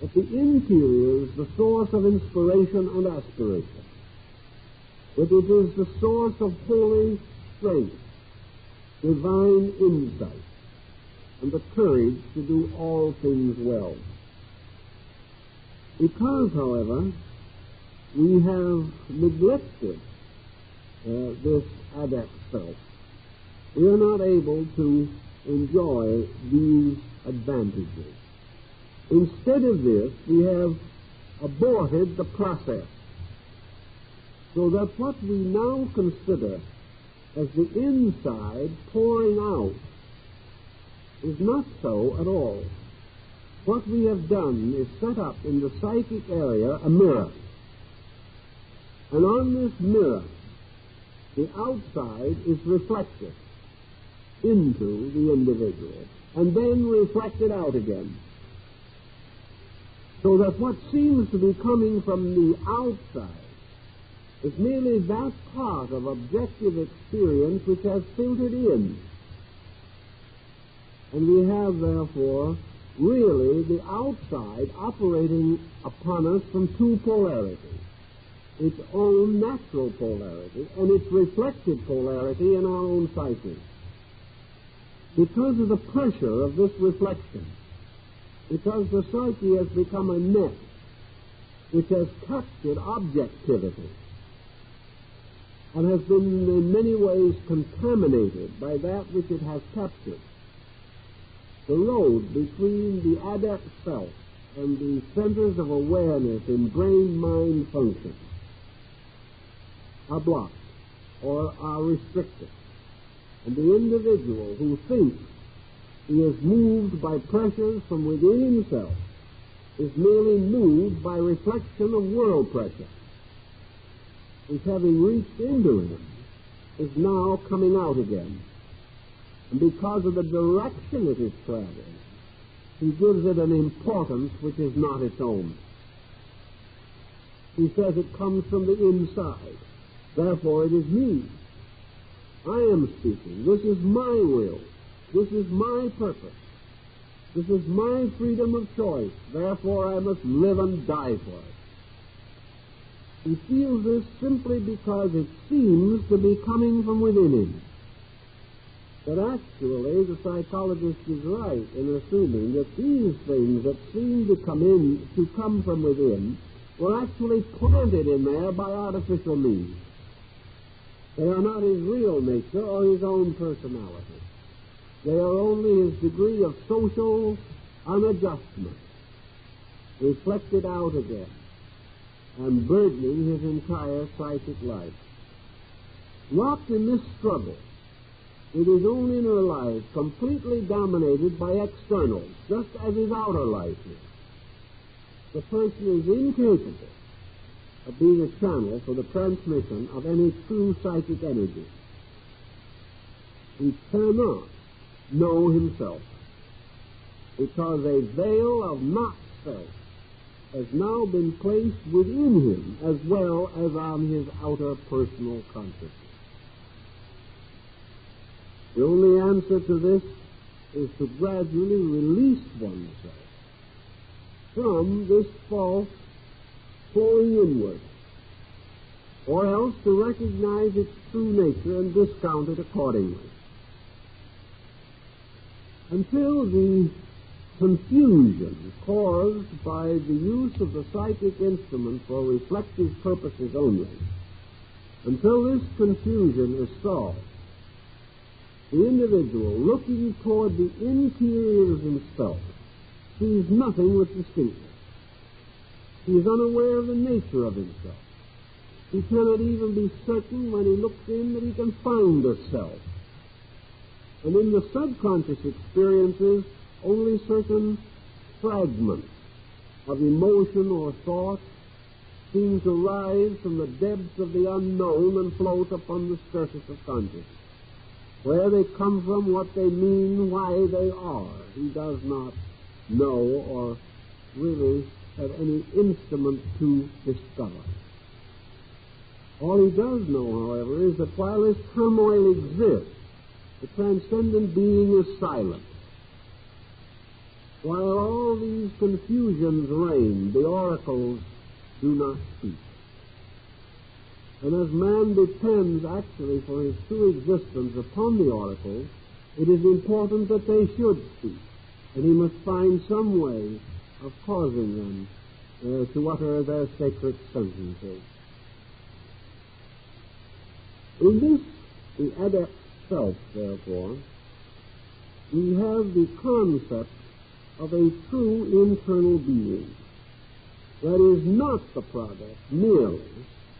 Speaker 1: that the interior is the source of inspiration and aspiration, that it is the source of holy strength, divine insight, and the courage to do all things well. Because, however, we have neglected this adept self, we are not able to enjoy these advantages. Instead of this, we have aborted the process, so that what we now consider as the inside pouring out is not so at all. What we have done is set up in the psychic area a mirror. And on this mirror, the outside is reflected into the individual and then reflected out again. So that what seems to be coming from the outside is merely that part of objective experience which has filtered in. And we have, therefore, really the outside operating upon us from two polarities, its own natural polarity and its reflected polarity in our own psyche. Because of the pressure of this reflection, because the psyche has become a net which has captured objectivity and has been in many ways contaminated by that which it has captured, the road between the adept self and the centers of awareness in brain-mind functions are blocked or are restricted. And the individual who thinks he is moved by pressures from within himself is merely moved by reflection of world pressure, which, having reached into him, is now coming out again. And because of the direction it is traveling, he gives it an importance which is not its own. He says it comes from the inside. Therefore, it is me. I am speaking. This is my will. This is my purpose. This is my freedom of choice. Therefore, I must live and die for it. He feels this simply because it seems to be coming from within him. But actually, the psychologist is right in assuming that these things that seem to come from within were actually planted in there by artificial means. They are not his real nature or his own personality. They are only his degree of social unadjustment, reflected out again, and burdening his entire psychic life. Locked in this struggle, with his own inner life completely dominated by externals, just as his outer life is, the person is incapable of being a channel for the transmission of any true psychic energy. He cannot know himself, because a veil of not self has now been placed within him as well as on his outer personal consciousness. The only answer to this is to gradually release oneself from this false flowing inward, or else to recognize its true nature and discount it accordingly. Until the confusion caused by the use of the psychic instrument for reflective purposes only, until this confusion is solved, the individual, looking toward the interior of himself, sees nothing with distinctness. He is unaware of the nature of himself. He cannot even be certain when he looks in that he can find a self. And in the subconscious experiences, only certain fragments of emotion or thought seem to rise from the depths of the unknown and float upon the surface of consciousness. Where they come from, what they mean, why they are, he does not know or really have any instrument to discover. All he does know, however, is that while this turmoil exists, the transcendent being is silent. While all these confusions reign, the oracles do not speak. And as man depends actually for his true existence upon the oracles, it is important that they should speak, and he must find some way of causing them to utter their sacred sentences. In this, the adept self, therefore, we have the concept of a true internal being that is not the product merely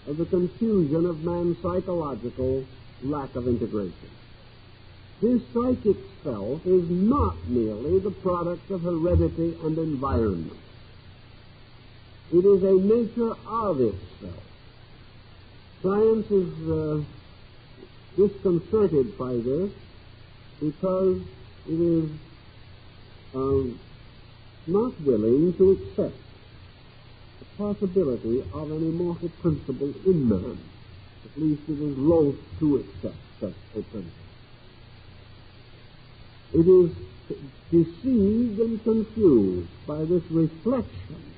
Speaker 1: of the confusion of man's psychological lack of integration. His psychic self is not merely the product of heredity and environment. It is a nature of itself. Science is disconcerted by this because it is not willing to accept the possibility of an immortal principle in man. At least it is loath to accept such a principle. It is deceived and confused by this reflection,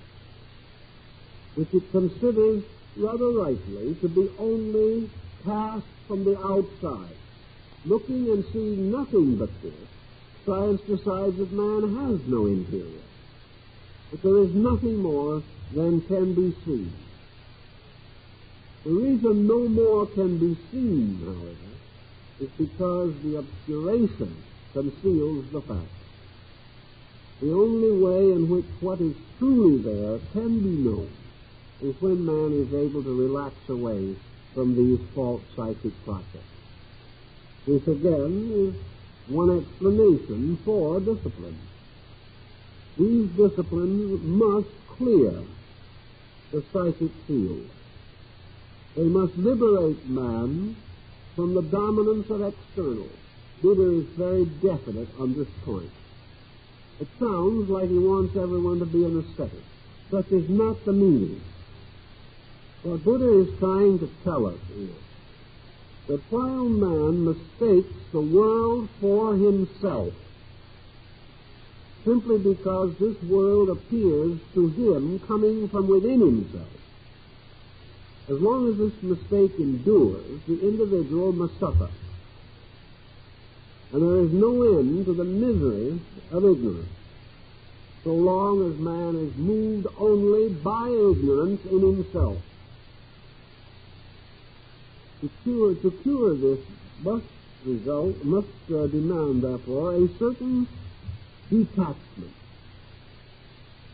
Speaker 1: which it considers rather rightly to be only cast from the outside. Looking and seeing nothing but this, science decides that man has no interior, that there is nothing more than can be seen. The reason no more can be seen, however, is because the obscuration conceals the fact. The only way in which what is truly there can be known is when man is able to relax away from these false psychic processes. This, again, is one explanation for discipline. These disciplines must clear the psychic field. They must liberate man from the dominance of externals. Buddha is very definite on this point. It sounds like he wants everyone to be an ascetic. Such is not the meaning. What Buddha is trying to tell us is that while man mistakes the world for himself, simply because this world appears to him coming from within himself, as long as this mistake endures, the individual must suffer. And there is no end to the misery of ignorance, so long as man is moved only by ignorance in himself. To cure this must demand, therefore, a certain detachment.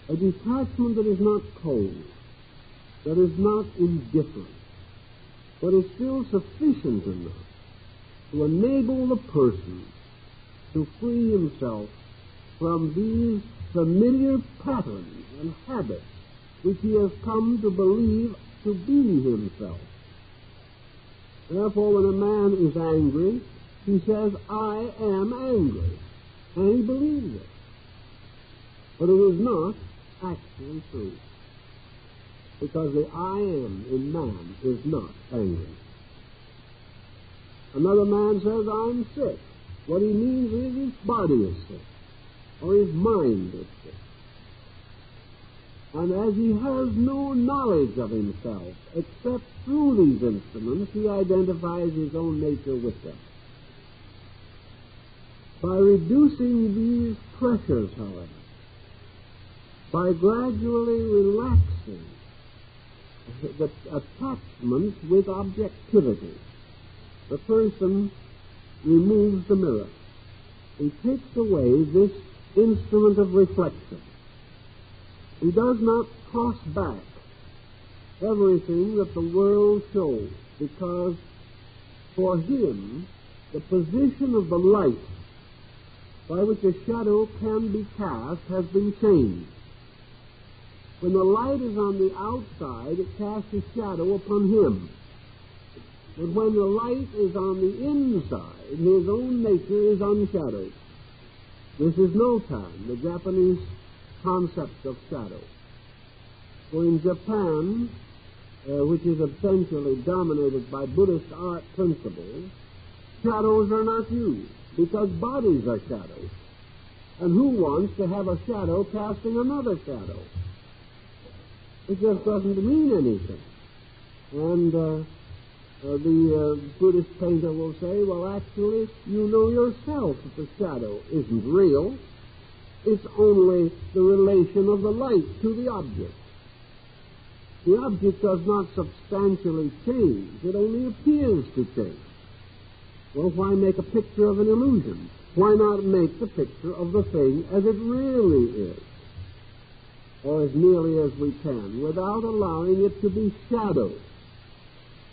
Speaker 1: A detachment that is not cold, that is not indifferent, but is still sufficient enough to enable the person to free himself from these familiar patterns and habits which he has come to believe to be himself. Therefore, when a man is angry, he says, "I am angry," and he believes it. But it is not actually true, because the "I am" in man is not angry. Another man says, "I'm sick." What he means is his body is sick, or his mind is sick. And as he has no knowledge of himself except through these instruments, he identifies his own nature with them. By reducing these pressures, however, by gradually relaxing the attachment with objectivity, the person removes the mirror. He takes away this instrument of reflection. He does not toss back everything that the world shows, because for him the position of the light by which a shadow can be cast has been changed. When the light is on the outside, it casts a shadow upon him. But when the light is on the inside, his own nature is unshadowed. This is no time the Japanese concept of shadow. For in Japan, which is essentially dominated by Buddhist art principles, shadows are not used, because bodies are shadows. And who wants to have a shadow casting another shadow? It just doesn't mean anything. And the Buddhist painter will say, well, actually, you know yourself that the shadow isn't real. It's only the relation of the light to the object. The object does not substantially change. It only appears to change. Well, why make a picture of an illusion? Why not make the picture of the thing as it really is, or as nearly as we can, without allowing it to be shadowed,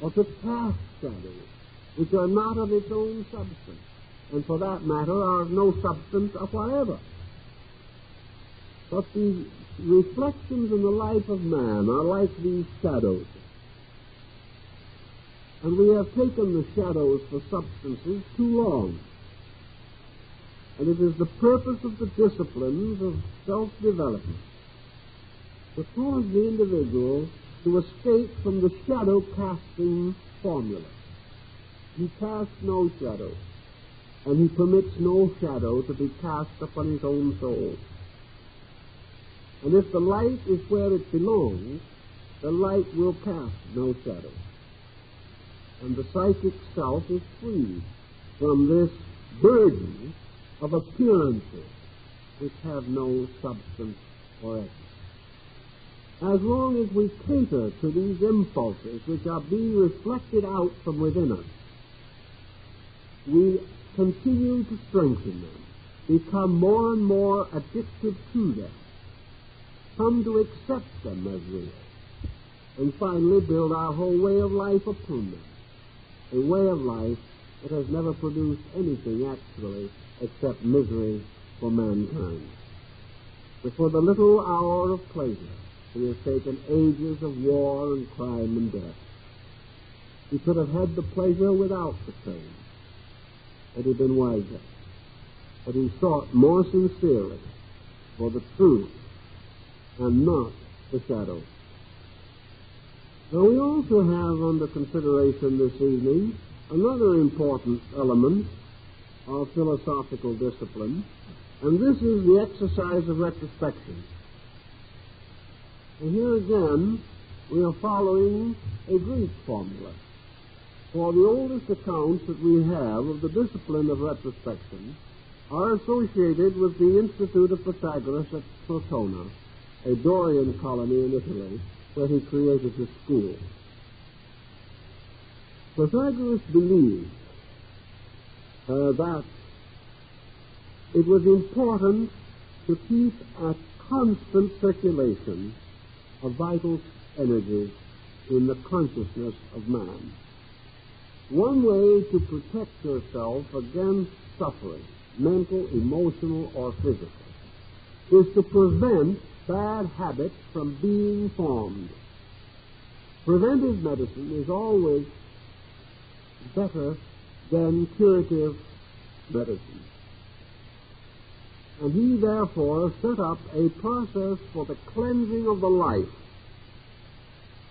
Speaker 1: or to cast shadows, which are not of its own substance, and for that matter are of no substance of whatever. But the reflections in the life of man are like these shadows. And we have taken the shadows for substances too long. And it is the purpose of the disciplines of self-development to cause the individual to escape from the shadow-casting formula. He casts no shadow, and he permits no shadow to be cast upon his own soul. And if the light is where it belongs, the light will cast no shadow. And the psychic self is freed from this burden of appearances which have no substance or essence. As long as we cater to these impulses which are being reflected out from within us, we continue to strengthen them, become more and more addicted to them, come to accept them as real, and finally build our whole way of life upon them, a way of life that has never produced anything actually except misery for mankind. But for the little hour of pleasure, he has taken ages of war and crime and death. He could have had the pleasure without the pain, had he been wiser. But he sought more sincerely for the truth and not the shadow. Now, we also have under consideration this evening another important element of philosophical discipline, and this is the exercise of retrospection. And here again, we are following a Greek formula. For the oldest accounts that we have of the discipline of retrospection are associated with the Institute of Pythagoras at Crotona, a Dorian colony in Italy, where he created his school. Pythagoras believed that it was important to keep a constant circulation of vital energies in the consciousness of man. One way to protect yourself against suffering, mental, emotional, or physical, is to prevent bad habits from being formed. Preventive medicine is always better than curative medicine. And he therefore set up a process for the cleansing of the life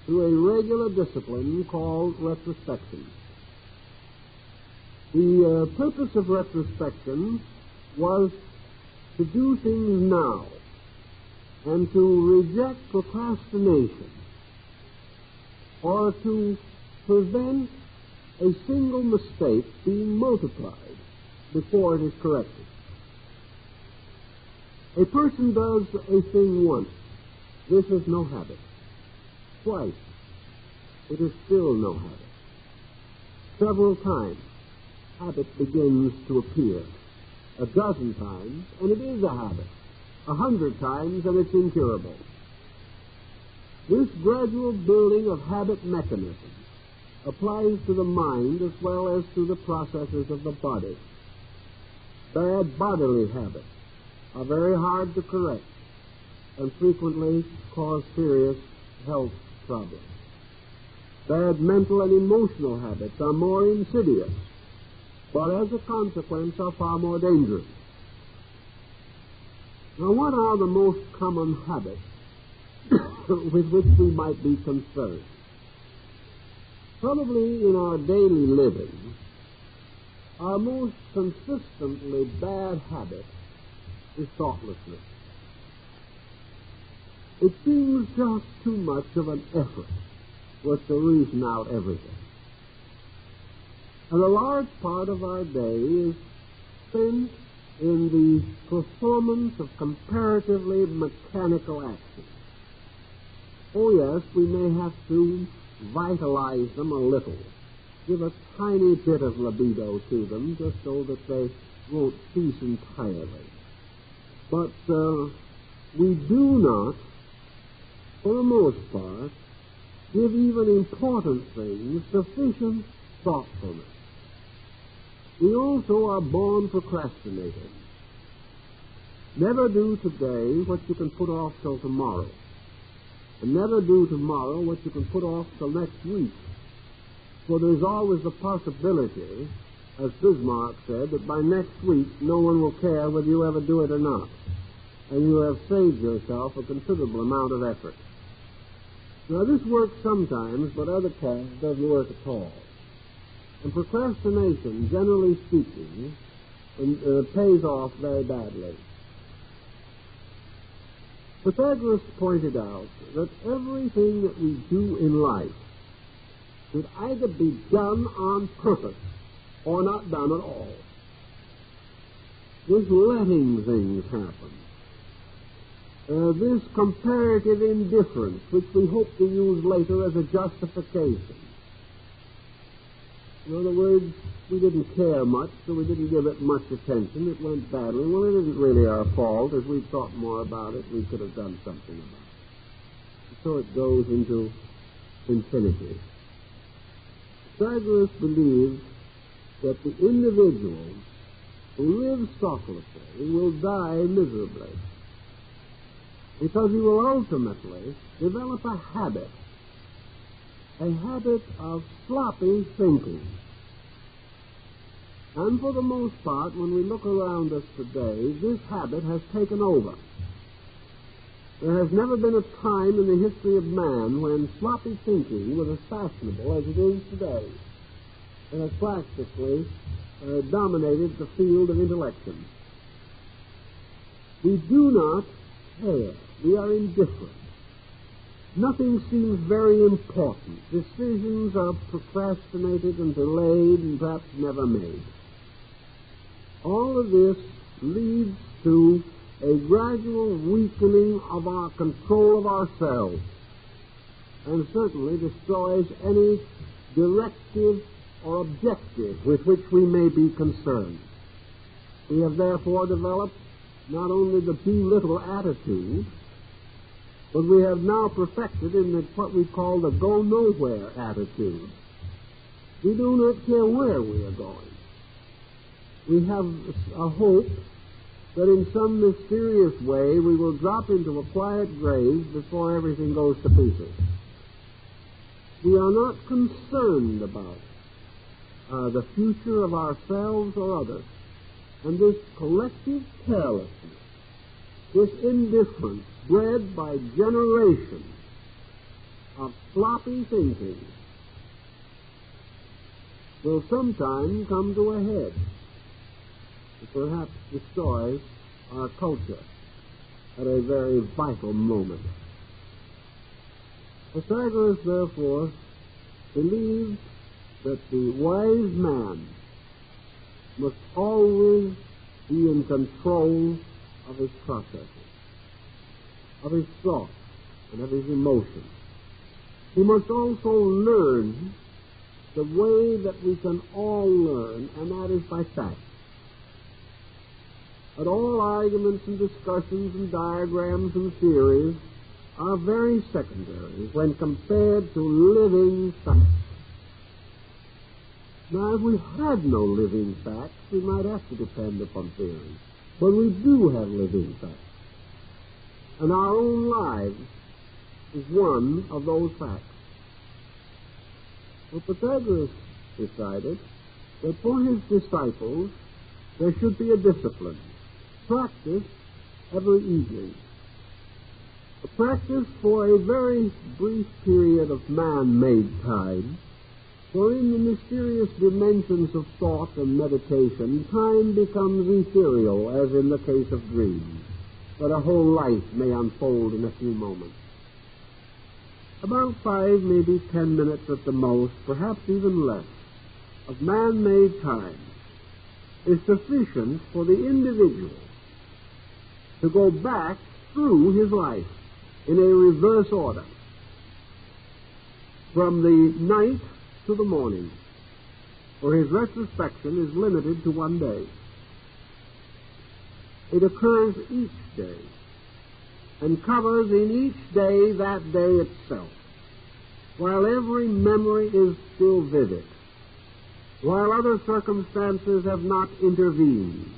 Speaker 1: through a regular discipline called retrospection. The purpose of retrospection was to do things now and to reject procrastination, or to prevent a single mistake being multiplied before it is corrected. A person does a thing once. This is no habit. Twice. It is still no habit. Several times, habit begins to appear. A dozen times, and it is a habit. 100 times, and it's incurable. This gradual building of habit mechanisms applies to the mind as well as to the processes of the body. Bad bodily habits are very hard to correct and frequently cause serious health problems. Bad mental and emotional habits are more insidious, but as a consequence are far more dangerous. Now, what are the most common habits with which we might be concerned? Probably in our daily living, our most consistently bad habit is thoughtlessness. It seems just too much of an effort to reason out everything. And a large part of our day is spent in the performance of comparatively mechanical actions. Oh, yes, we may have to vitalize them a little, give a tiny bit of libido to them just so that they won't cease entirely. But we do not, for the most part, give even important things sufficient thoughtfulness. We also are born procrastinators. Never do today what you can put off till tomorrow. And never do tomorrow what you can put off till next week. For there's always the possibility, as Bismarck said, that by next week no one will care whether you ever do it or not. And you have saved yourself a considerable amount of effort. Now, this works sometimes, but other times doesn't work at all. And procrastination, generally speaking, pays off very badly. Pythagoras pointed out that everything that we do in life should either be done on purpose or not done at all. This letting things happen, this comparative indifference, which we hope to use later as a justification. In other words, we didn't care much, so we didn't give it much attention. It went badly. Well, it isn't really our fault. As we thought more about it, we could have done something about it. And so it goes into infinity. Pythagoras believes that the individual who lives thoughtlessly will die miserably, because he will ultimately develop a habit of sloppy thinking. And for the most part, when we look around us today, this habit has taken over. There has never been a time in the history of man when sloppy thinking was as fashionable as it is today. It has practically dominated the field of intellection. We do not care. We are indifferent. Nothing seems very important. Decisions are procrastinated and delayed and perhaps never made. All of this leads to a gradual weakening of our control of ourselves, and certainly destroys any directive or objective with which we may be concerned. We have therefore developed not only the be little attitude, but we have now perfected in what we call the go nowhere attitude. We do not care where we are going. We have a hope that in some mysterious way we will drop into a quiet grave before everything goes to pieces. We are not concerned about the future of ourselves or others. And this collective carelessness, this indifference bred by generations of sloppy thinking, will sometime come to a head and perhaps destroy our culture at a very vital moment. Pythagoras, therefore, believed that the wise man must always be in control of his processes, of his thoughts, and of his emotions. He must also learn the way that we can all learn, and that is by facts. But all arguments and discussions and diagrams and theories are very secondary when compared to living facts. Now, if we had no living facts, we might have to depend upon theories. But we do have living facts. And our own lives is one of those facts. Well, Pythagoras decided that for his disciples there should be a discipline, practiced every evening. A practice for a very brief period of man-made time, for in the mysterious dimensions of thought and meditation, time becomes ethereal, as in the case of dreams, but a whole life may unfold in a few moments. About 5, maybe 10 minutes at the most, perhaps even less, of man-made time is sufficient for the individual to go back through his life in a reverse order, from the night to the morning, for his retrospection is limited to one day. It occurs each day and covers in each day that day itself, while every memory is still vivid, while other circumstances have not intervened,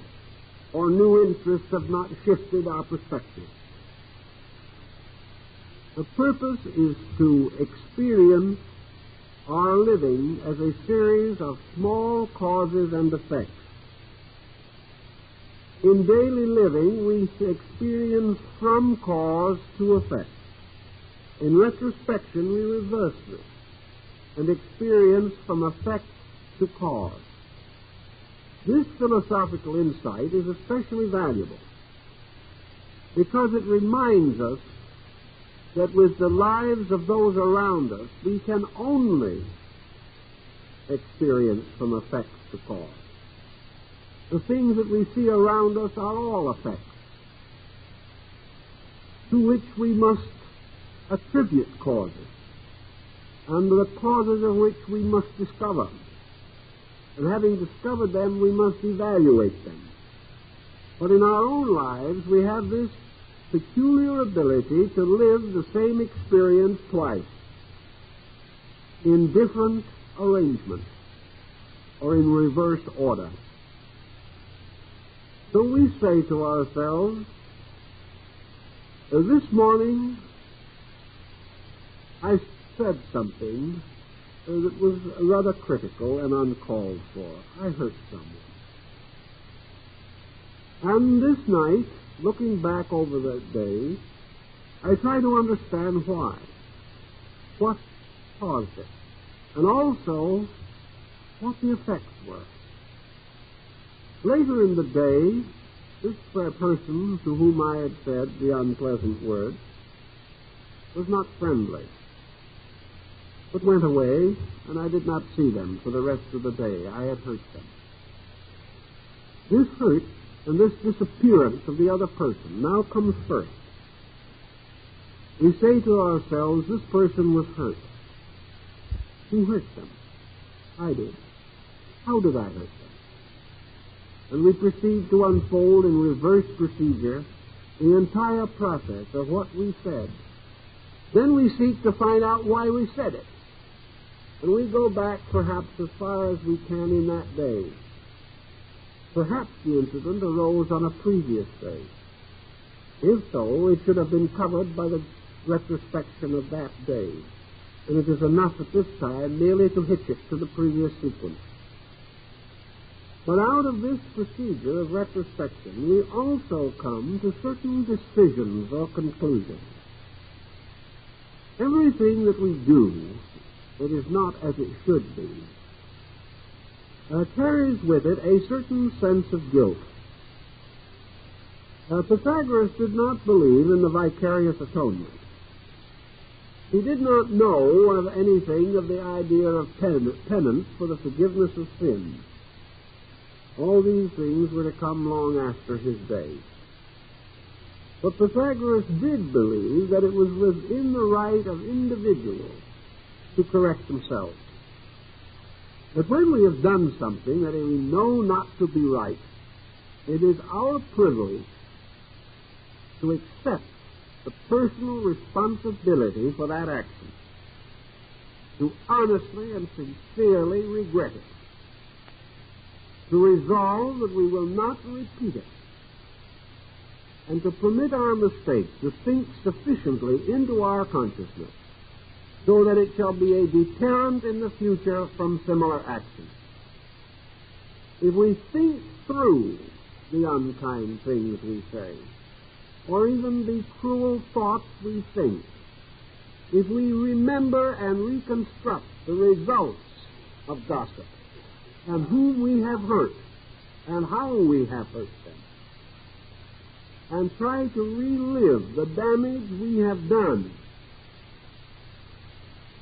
Speaker 1: or new interests have not shifted our perspective. The purpose is to experience our living as a series of small causes and effects. In daily living, we experience from cause to effect. In retrospection, we reverse this and experience from effect to cause. This philosophical insight is especially valuable because it reminds us that with the lives of those around us, we can only experience from effect to cause. The things that we see around us are all effects to which we must attribute causes, and the causes of which we must discover. And having discovered them, we must evaluate them. But in our own lives, we have this peculiar ability to live the same experience twice, in different arrangements, or in reverse order. So we say to ourselves, this morning I said something that was rather critical and uncalled for. I hurt someone. And this night, looking back over that day, I try to understand why, what caused it, and also what the effects were. Later in the day, this person to whom I had said the unpleasant words was not friendly, but went away, and I did not see them for the rest of the day. I had hurt them. This hurt and this disappearance of the other person now comes first. We say to ourselves, this person was hurt. Who hurt them? I did. How did I hurt them? And we proceed to unfold in reverse procedure the entire process of what we said. Then we seek to find out why we said it. and we go back perhaps as far as we can in that day. Perhaps the incident arose on a previous day. If so, it should have been covered by the retrospection of that day, and it is enough at this time merely to hitch it to the previous sequence. But out of this procedure of retrospection, we also come to certain decisions or conclusions. Everything that we do that is not as it should be carries with it a certain sense of guilt. Pythagoras did not believe in the vicarious atonement. He did not know of anything of the idea of penance for the forgiveness of sins. All these things were to come long after his day. But Pythagoras did believe that it was within the right of individuals to correct themselves. That when we have done something that we know not to be right, it is our privilege to accept the personal responsibility for that action, to honestly and sincerely regret it, to resolve that we will not repeat it, and to permit our mistake to sink sufficiently into our consciousness so that it shall be a deterrent in the future from similar actions. If we think through the unkind things we say, or even the cruel thoughts we think, if we remember and reconstruct the results of gossip, and whom we have hurt, and how we have hurt them, and try to relive the damage we have done,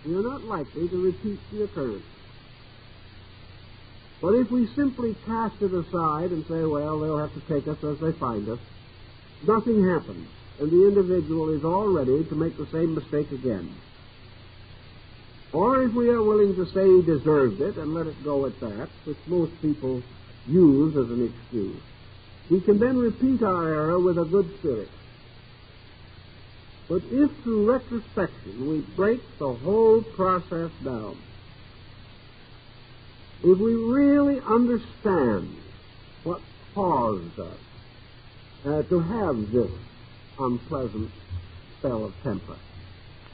Speaker 1: we are not likely to repeat the occurrence. But if we simply cast it aside and say, well, they'll have to take us as they find us, nothing happens, and the individual is all ready to make the same mistake again. Or if we are willing to say he deserved it and let it go at that, which most people use as an excuse, we can then repeat our error with a good spirit. But if through retrospection we break the whole process down, if we really understand what caused us to have this unpleasant spell of temper,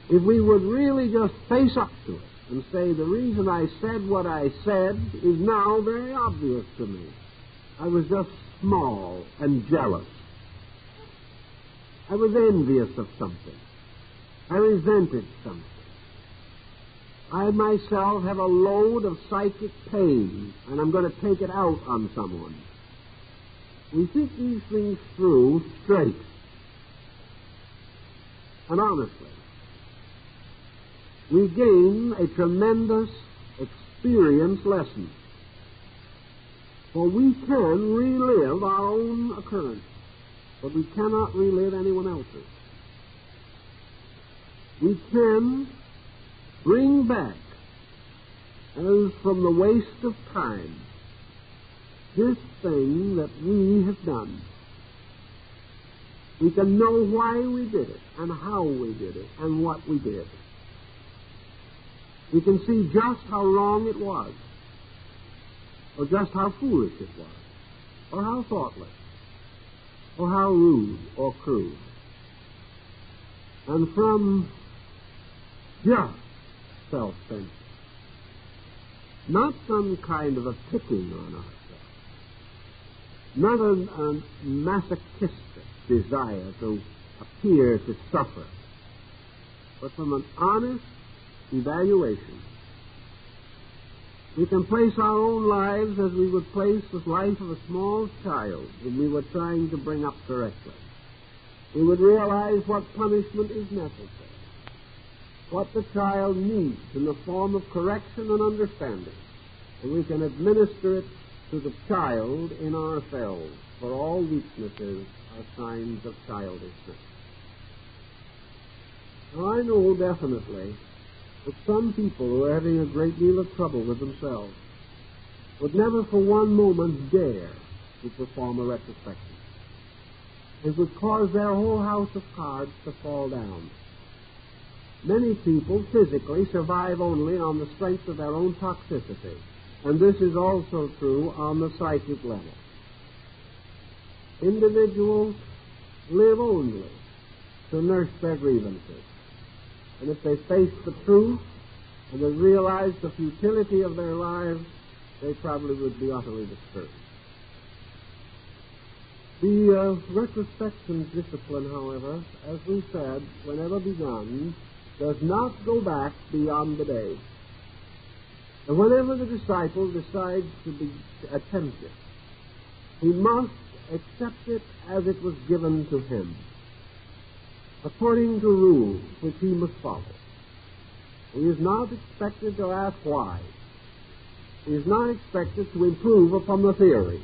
Speaker 1: if we would really just face up to it and say, the reason I said what I said is now very obvious to me. I was just small and jealous. I was envious of something. I resented something. I myself have a load of psychic pain, and I'm going to take it out on someone. We think these things through straight and honestly. We gain a tremendous experience lesson. For we can relive our own occurrence, but we cannot relive anyone else's. We can bring back, as from the waste of time, this thing that we have done. We can know why we did it, and how we did it, and what we did. We can see just how wrong it was, or just how foolish it was, or how thoughtless, or how rude or crude. And from just self-censure, not some kind of a picking on ourselves, not a masochistic desire to appear to suffer, but from an honest evaluation. We can place our own lives as we would place the life of a small child whom we were trying to bring up correctly. We would realize what punishment is necessary, what the child needs in the form of correction and understanding, and we can administer it to the child in ourselves, for all weaknesses are signs of childishness. Now, I know definitely that some people who are having a great deal of trouble with themselves would never for one moment dare to perform a retrospection. It would cause their whole house of cards to fall down. Many people physically survive only on the strength of their own toxicity, and this is also true on the psychic level. Individuals live only to nurse their grievances, and if they face the truth and they realize the futility of their lives, they probably would be utterly discouraged. The retrospection discipline, however, as we said, whenever begun, does not go back beyond the day. And whenever the disciple decides to attempt it, he must accept it as it was given to him, according to rules which he must follow. He is not expected to ask why. He is not expected to improve upon the theory,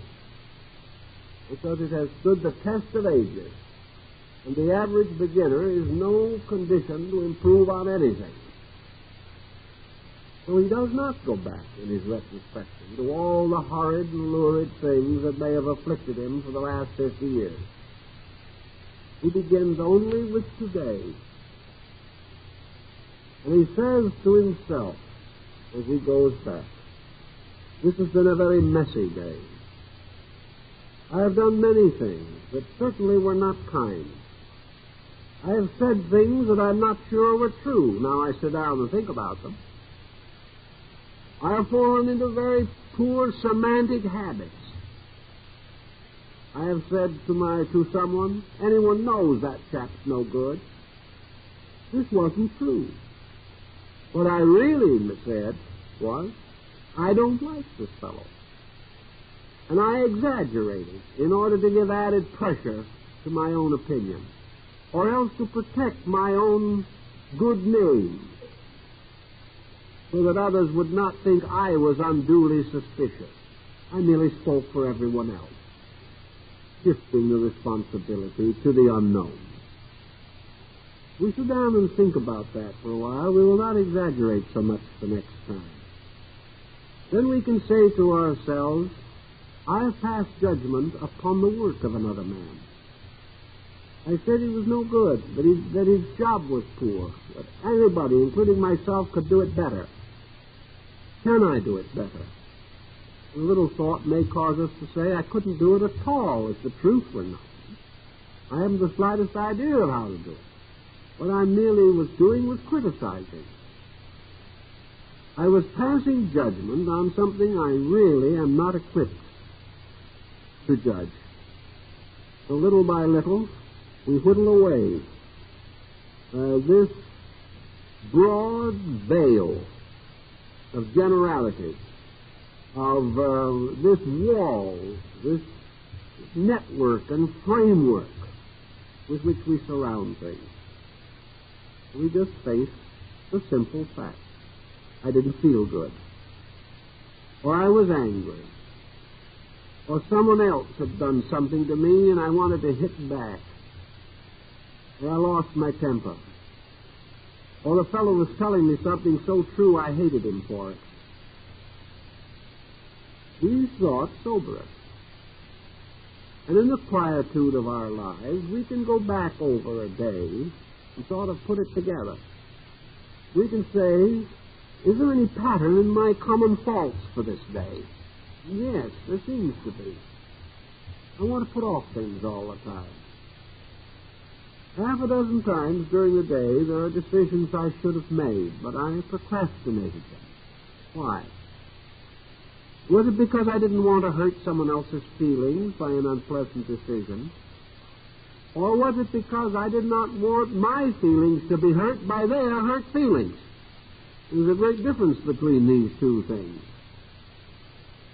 Speaker 1: because it has stood the test of ages, and the average beginner is no condition to improve on anything. So he does not go back in his retrospection to all the horrid and lurid things that may have afflicted him for the last 50 years. He begins only with today. And he says to himself as he goes back, "This has been a very messy day. I have done many things that certainly were not kind. I have said things that I'm not sure were true. Now I sit down and think about them. I have fallen into very poor semantic habits. I have said to someone, anyone knows that chap's no good. This wasn't true. What I really said was, I don't like this fellow. And I exaggerated in order to give added pressure to my own opinion, or else to protect my own good name, so that others would not think I was unduly suspicious. I merely spoke for everyone else, shifting the responsibility to the unknown." We sit down and think about that for a while. We will not exaggerate so much the next time. Then we can say to ourselves, I have passed judgment upon the work of another man. I said he was no good, that his job was poor, that anybody, including myself, could do it better. Can I do it better? A little thought may cause us to say, I couldn't do it at all if the truth were known. I haven't the slightest idea of how to do it. What I merely was doing was criticizing. I was passing judgment on something I really am not equipped to judge. So little by little, we whittle away this broad veil of generality, of this wall, this network and framework with which we surround things. We just face the simple fact. I didn't feel good. Or I was angry. Or someone else had done something to me and I wanted to hit back. Or I lost my temper. Or the fellow was telling me something so true I hated him for it. These thoughts sober us. And in the quietude of our lives, we can go back over a day and sort of put it together. We can say, is there any pattern in my common faults for this day? Yes, there seems to be. I want to put off things all the time. Half a dozen times during the day, there are decisions I should have made, but I procrastinated them. Why? Was it because I didn't want to hurt someone else's feelings by an unpleasant decision? Or was it because I did not want my feelings to be hurt by their hurt feelings? There's a great difference between these two things.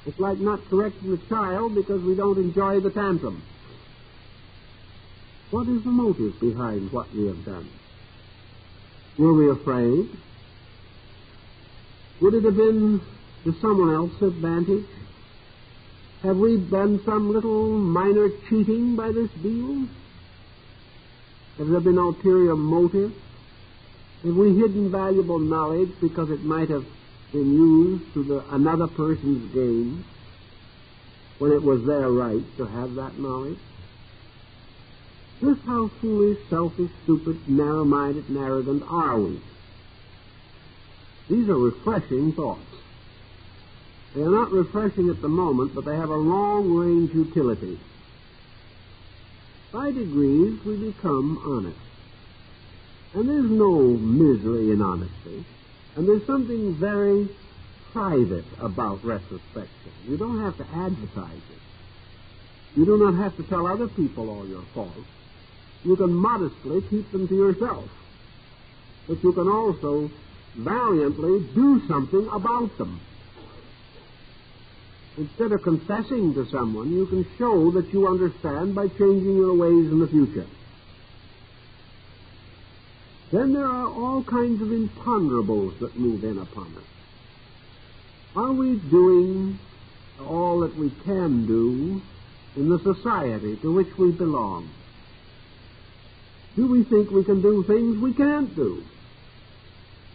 Speaker 1: It's like not correcting the child because we don't enjoy the tantrum. What is the motive behind what we have done? Were we afraid? Would it have been to someone else's advantage? Have we done some little minor cheating by this deal? Have there been ulterior motive? Have we hidden valuable knowledge because it might have been used to another person's gain when it was their right to have that knowledge? Just how foolish, selfish, stupid, narrow-minded and arrogant are we These are refreshing thoughts. They are not refreshing at the moment, but they have a long-range utility. By degrees, we become honest. And there's no misery in honesty. And there's something very private about retrospection. You don't have to advertise it. You do not have to tell other people all your faults. You can modestly keep them to yourself. But you can also valiantly do something about them. Instead of confessing to someone, you can show that you understand by changing your ways in the future. Then there are all kinds of imponderables that move in upon us. Are we doing all that we can do in the society to which we belong? Do we think we can do things we can't do?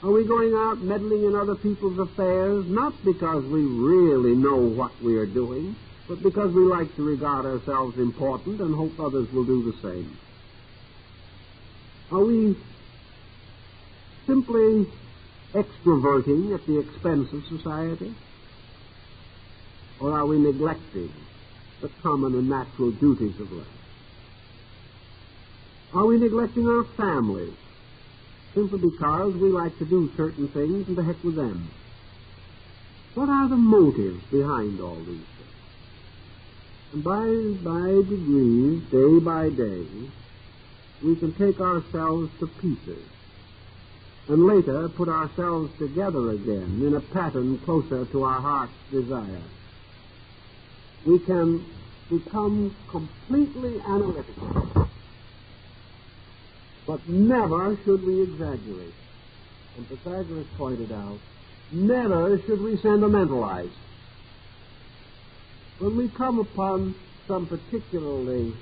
Speaker 1: Are we going out meddling in other people's affairs, not because we really know what we are doing, but because we like to regard ourselves important and hope others will do the same? Are we simply extroverting at the expense of society? Or are we neglecting the common and natural duties of life? Are we neglecting our families simply because we like to do certain things and to heck with them? What are the motives behind all these things? And by degrees, day by day, we can take ourselves to pieces and later put ourselves together again in a pattern closer to our heart's desire. We can become completely analytical. But never should we exaggerate. And Pythagoras pointed out, never should we sentimentalize. When we come upon some particularly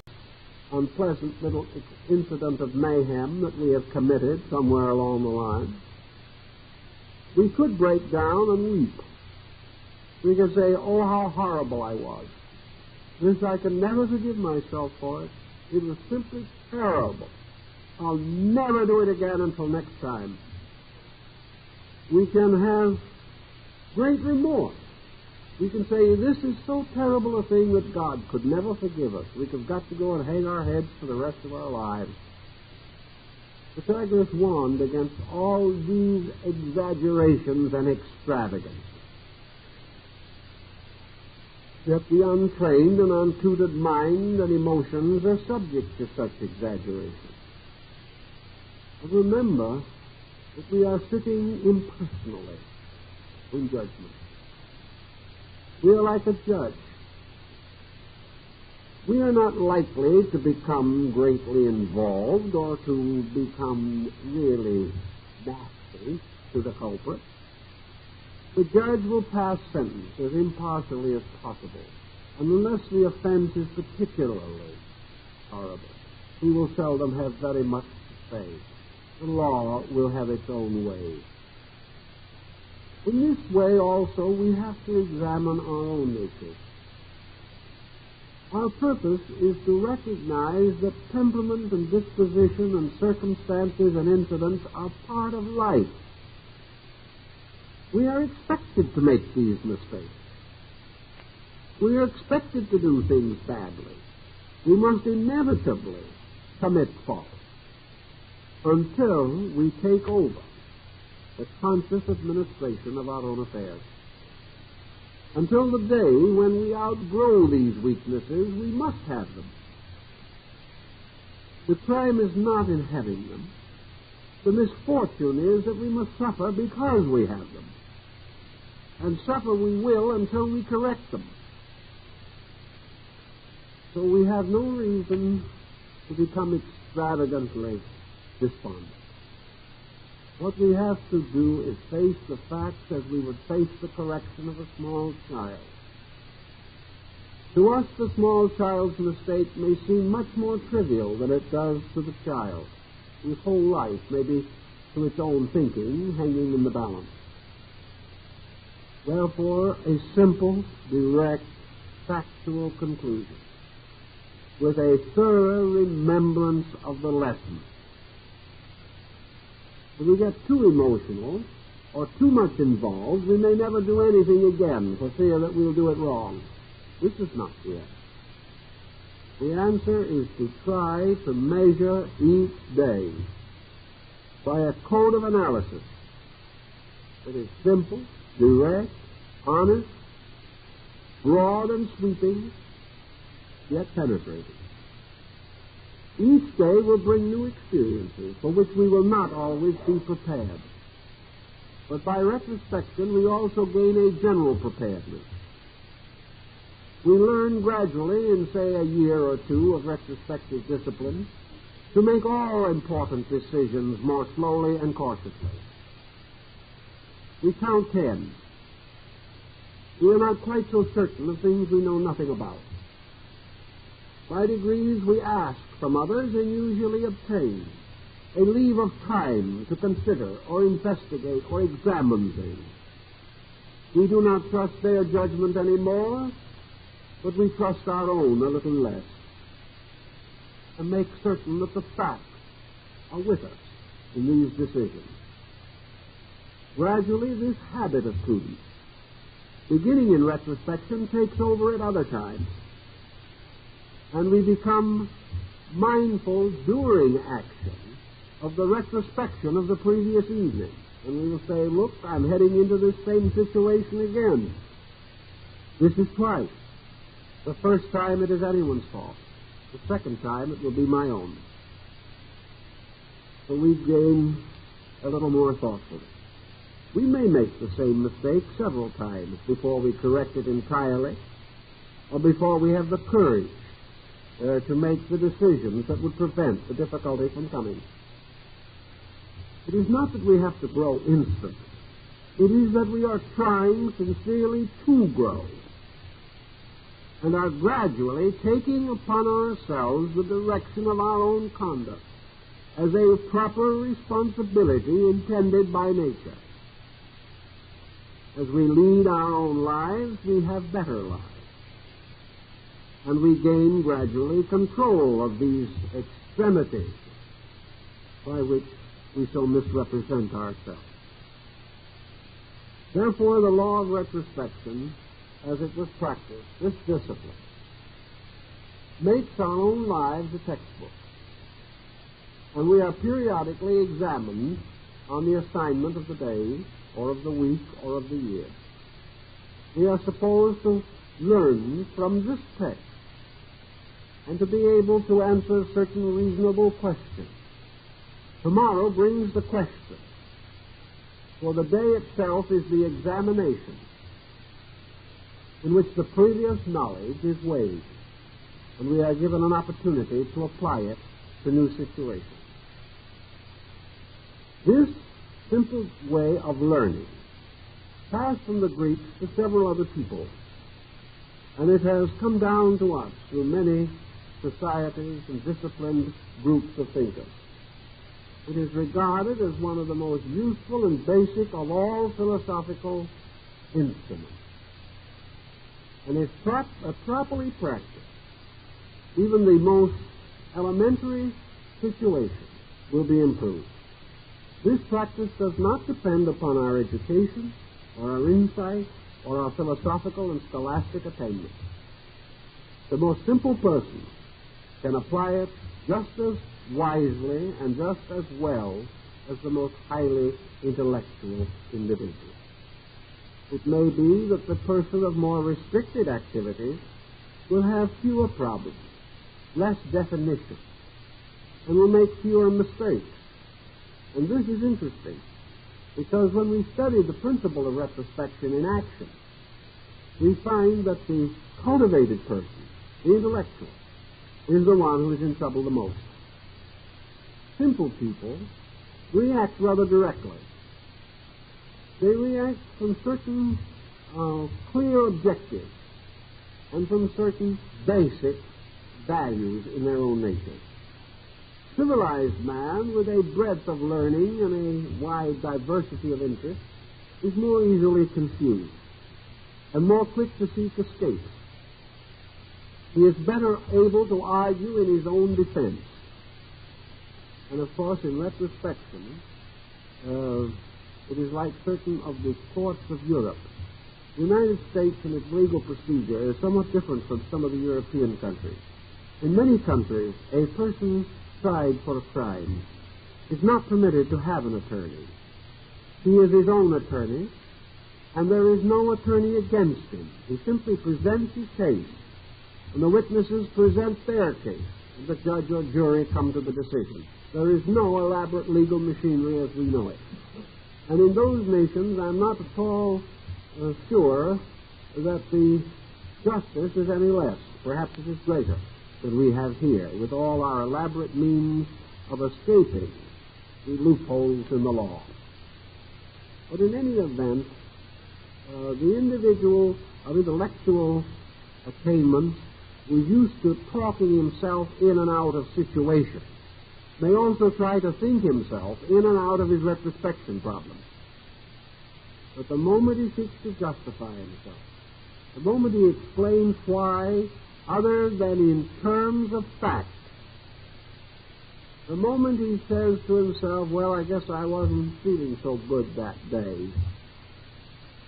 Speaker 1: unpleasant little incident of mayhem that we have committed somewhere along the line, we could break down and weep. We could say, oh, how horrible I was. This, I can never forgive myself for it. It was simply terrible. I'll never do it again until next time. We can have great remorse. We can say, this is so terrible a thing that God could never forgive us. We've got to go and hang our heads for the rest of our lives. Pythagoras warned against all these exaggerations and extravagances. Yet the untrained and untutored mind and emotions are subject to such exaggerations. But remember that we are sitting impersonally in judgment. We are like a judge. We are not likely to become greatly involved or to become really nasty to the culprit. The judge will pass sentence as impartially as possible, and unless the offense is particularly horrible, he will seldom have very much to say. The law will have its own way. In this way, also, we have to examine our own nature. Our purpose is to recognize that temperament and disposition and circumstances and incidents are part of life. We are expected to make these mistakes. We are expected to do things badly. We must inevitably commit fault until we take over the conscious administration of our own affairs. Until the day when we outgrow these weaknesses, we must have them. The crime is not in having them. The misfortune is that we must suffer because we have them. And suffer we will until we correct them. So we have no reason to become extravagantly despondent. What we have to do is face the facts as we would face the correction of a small child. To us, the small child's mistake may seem much more trivial than it does to the child, whose whole life may be, to its own thinking, hanging in the balance. Therefore, a simple, direct, factual conclusion, with a thorough remembrance of the lesson. If we get too emotional, or too much involved, we may never do anything again for fear that we'll do it wrong. This is not the answer. The answer is to try to measure each day by a code of analysis that is simple, direct, honest, broad and sweeping, yet penetrating. Each day will bring new experiences for which we will not always be prepared. But by retrospection, we also gain a general preparedness. We learn gradually, in, say, a year or two of retrospective discipline, to make all important decisions more slowly and cautiously. We count 10. We are not quite so certain of things we know nothing about. By degrees, we ask from others and usually obtain a leave of time to consider or investigate or examine things. We do not trust their judgment anymore, but we trust our own a little less, and make certain that the facts are with us in these decisions. Gradually, this habit of prudence, beginning in retrospection, takes over at other times, and we become mindful during action of the retrospection of the previous evening. And we will say, look, I'm heading into this same situation again. This is twice. The first time it is anyone's fault. The second time it will be my own. So we gain a little more thoughtfully. We may make the same mistake several times before we correct it entirely, or before we have the courage to make the decisions that would prevent the difficulty from coming. It is not that we have to grow instantly. It is that we are trying sincerely to grow, and are gradually taking upon ourselves the direction of our own conduct as a proper responsibility intended by nature. As we lead our own lives, we have better lives, and we gain gradually control of these extremities by which we so misrepresent ourselves. Therefore, the law of retrospection, as it was practiced, this discipline, makes our own lives a textbook, and we are periodically examined on the assignment of the day, or of the week, or of the year. We are supposed to learn from this text and to be able to answer certain reasonable questions. Tomorrow brings the question, for the day itself is the examination in which the previous knowledge is weighed, and we are given an opportunity to apply it to new situations. This simple way of learning passed from the Greeks to several other people, and it has come down to us through many societies and disciplined groups of thinkers. It is regarded as one of the most useful and basic of all philosophical instruments. And if properly practiced, even the most elementary situation will be improved. This practice does not depend upon our education, or our insight, or our philosophical and scholastic attainment. The most simple person can apply it just as wisely and just as well as the most highly intellectual individual. It may be that the person of more restricted activities will have fewer problems, less definition, and will make fewer mistakes. And this is interesting, because when we study the principle of retrospection in action, we find that the cultivated person, the intellectual, is the one who is in trouble the most. Simple people react rather directly. They react from certain clear objectives and from certain basic values in their own nature. Civilized man, with a breadth of learning and a wide diversity of interests, is more easily confused and more quick to seek escapes. He is better able to argue in his own defense. And, of course, in retrospection,
Speaker 2: It is like certain of the courts of Europe. The United States and its legal procedure is somewhat different from some of the European countries. In many countries, a person tried for a crime is not permitted to have an attorney. He is his own attorney, and there is no attorney against him. He simply presents his case, and the witnesses present their case, and the judge or jury come to the decision. There is no elaborate legal machinery as we know it. And in those nations, I'm not at all sure that the justice is any less. Perhaps it is greater than we have here, with all our elaborate means of escaping the loopholes in the law. But in any event, the individual of intellectual attainment who is used to talking himself in and out of situations may also try to think himself in and out of his retrospection problem. But the moment he seeks to justify himself, the moment he explains why, other than in terms of fact, the moment he says to himself, well, I guess I wasn't feeling so good that day,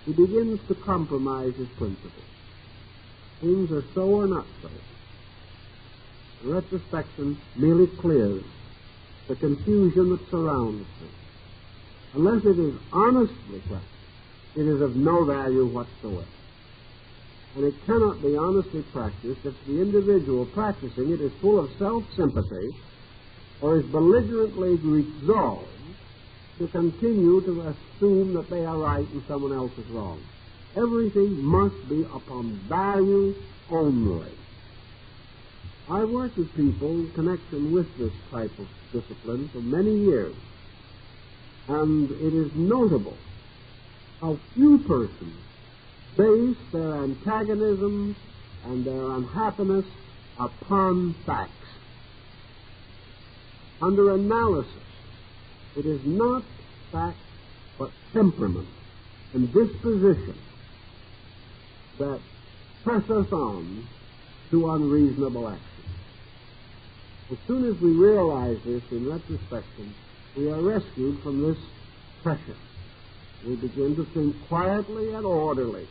Speaker 2: he begins to compromise his principles. Things are so or not so. The retrospection merely clears the confusion that surrounds it. Unless it is honestly practiced, it is of no value whatsoever. And it cannot be honestly practiced if the individual practicing it is full of self-sympathy or is belligerently resolved to continue to assume that they are right and someone else is wrong. Everything must be upon value only. I worked with people in connection with this type of discipline for many years, and it is notable how few persons base their antagonism and their unhappiness upon facts. Under analysis, it is not fact, but temperament and disposition that press us on to unreasonable action. As soon as we realize this in retrospection, we are rescued from this pressure. We begin to think quietly and orderly,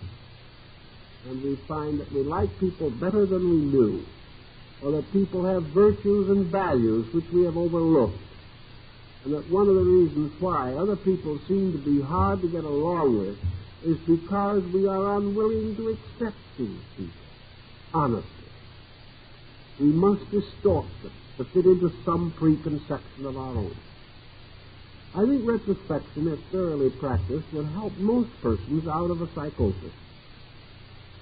Speaker 2: and we find that we like people better than we knew, or that people have virtues and values which we have overlooked, and that one of the reasons why other people seem to be hard to get along with is because we are unwilling to accept these people honestly. We must distort them to fit into some preconception of our own. I think retrospection, if thoroughly practiced, would help most persons out of a psychosis.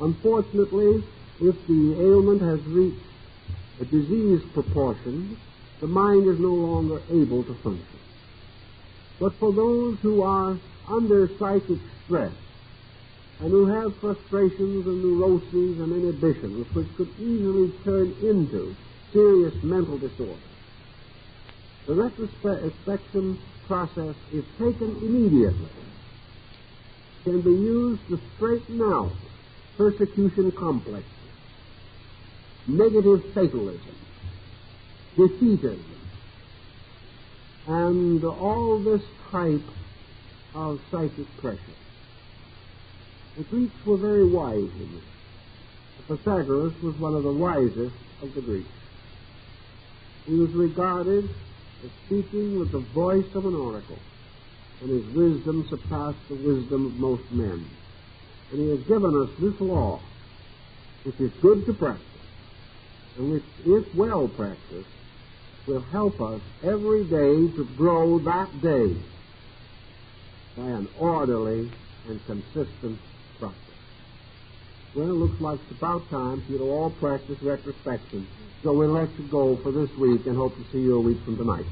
Speaker 2: Unfortunately, if the ailment has reached a disease proportion, the mind is no longer able to function. But for those who are under psychic stress and who have frustrations and neuroses and inhibitions which could easily turn into serious mental disorder, the retrospection process, if taken immediately, can be used to straighten out persecution complexes, negative fatalism, defeatism, and all this type of psychic pressure. The Greeks were very wise in this. Pythagoras was one of the wisest of the Greeks. He was regarded as speaking with the voice of an oracle, and his wisdom surpassed the wisdom of most men. And he has given us this law, which is good to practice, and which, if well practiced, will help us every day to grow that day by an orderly and consistent process. Well, it looks like it's about time for you to all practice retrospection. So we'll let you go for this week and hope to see you a week from tonight.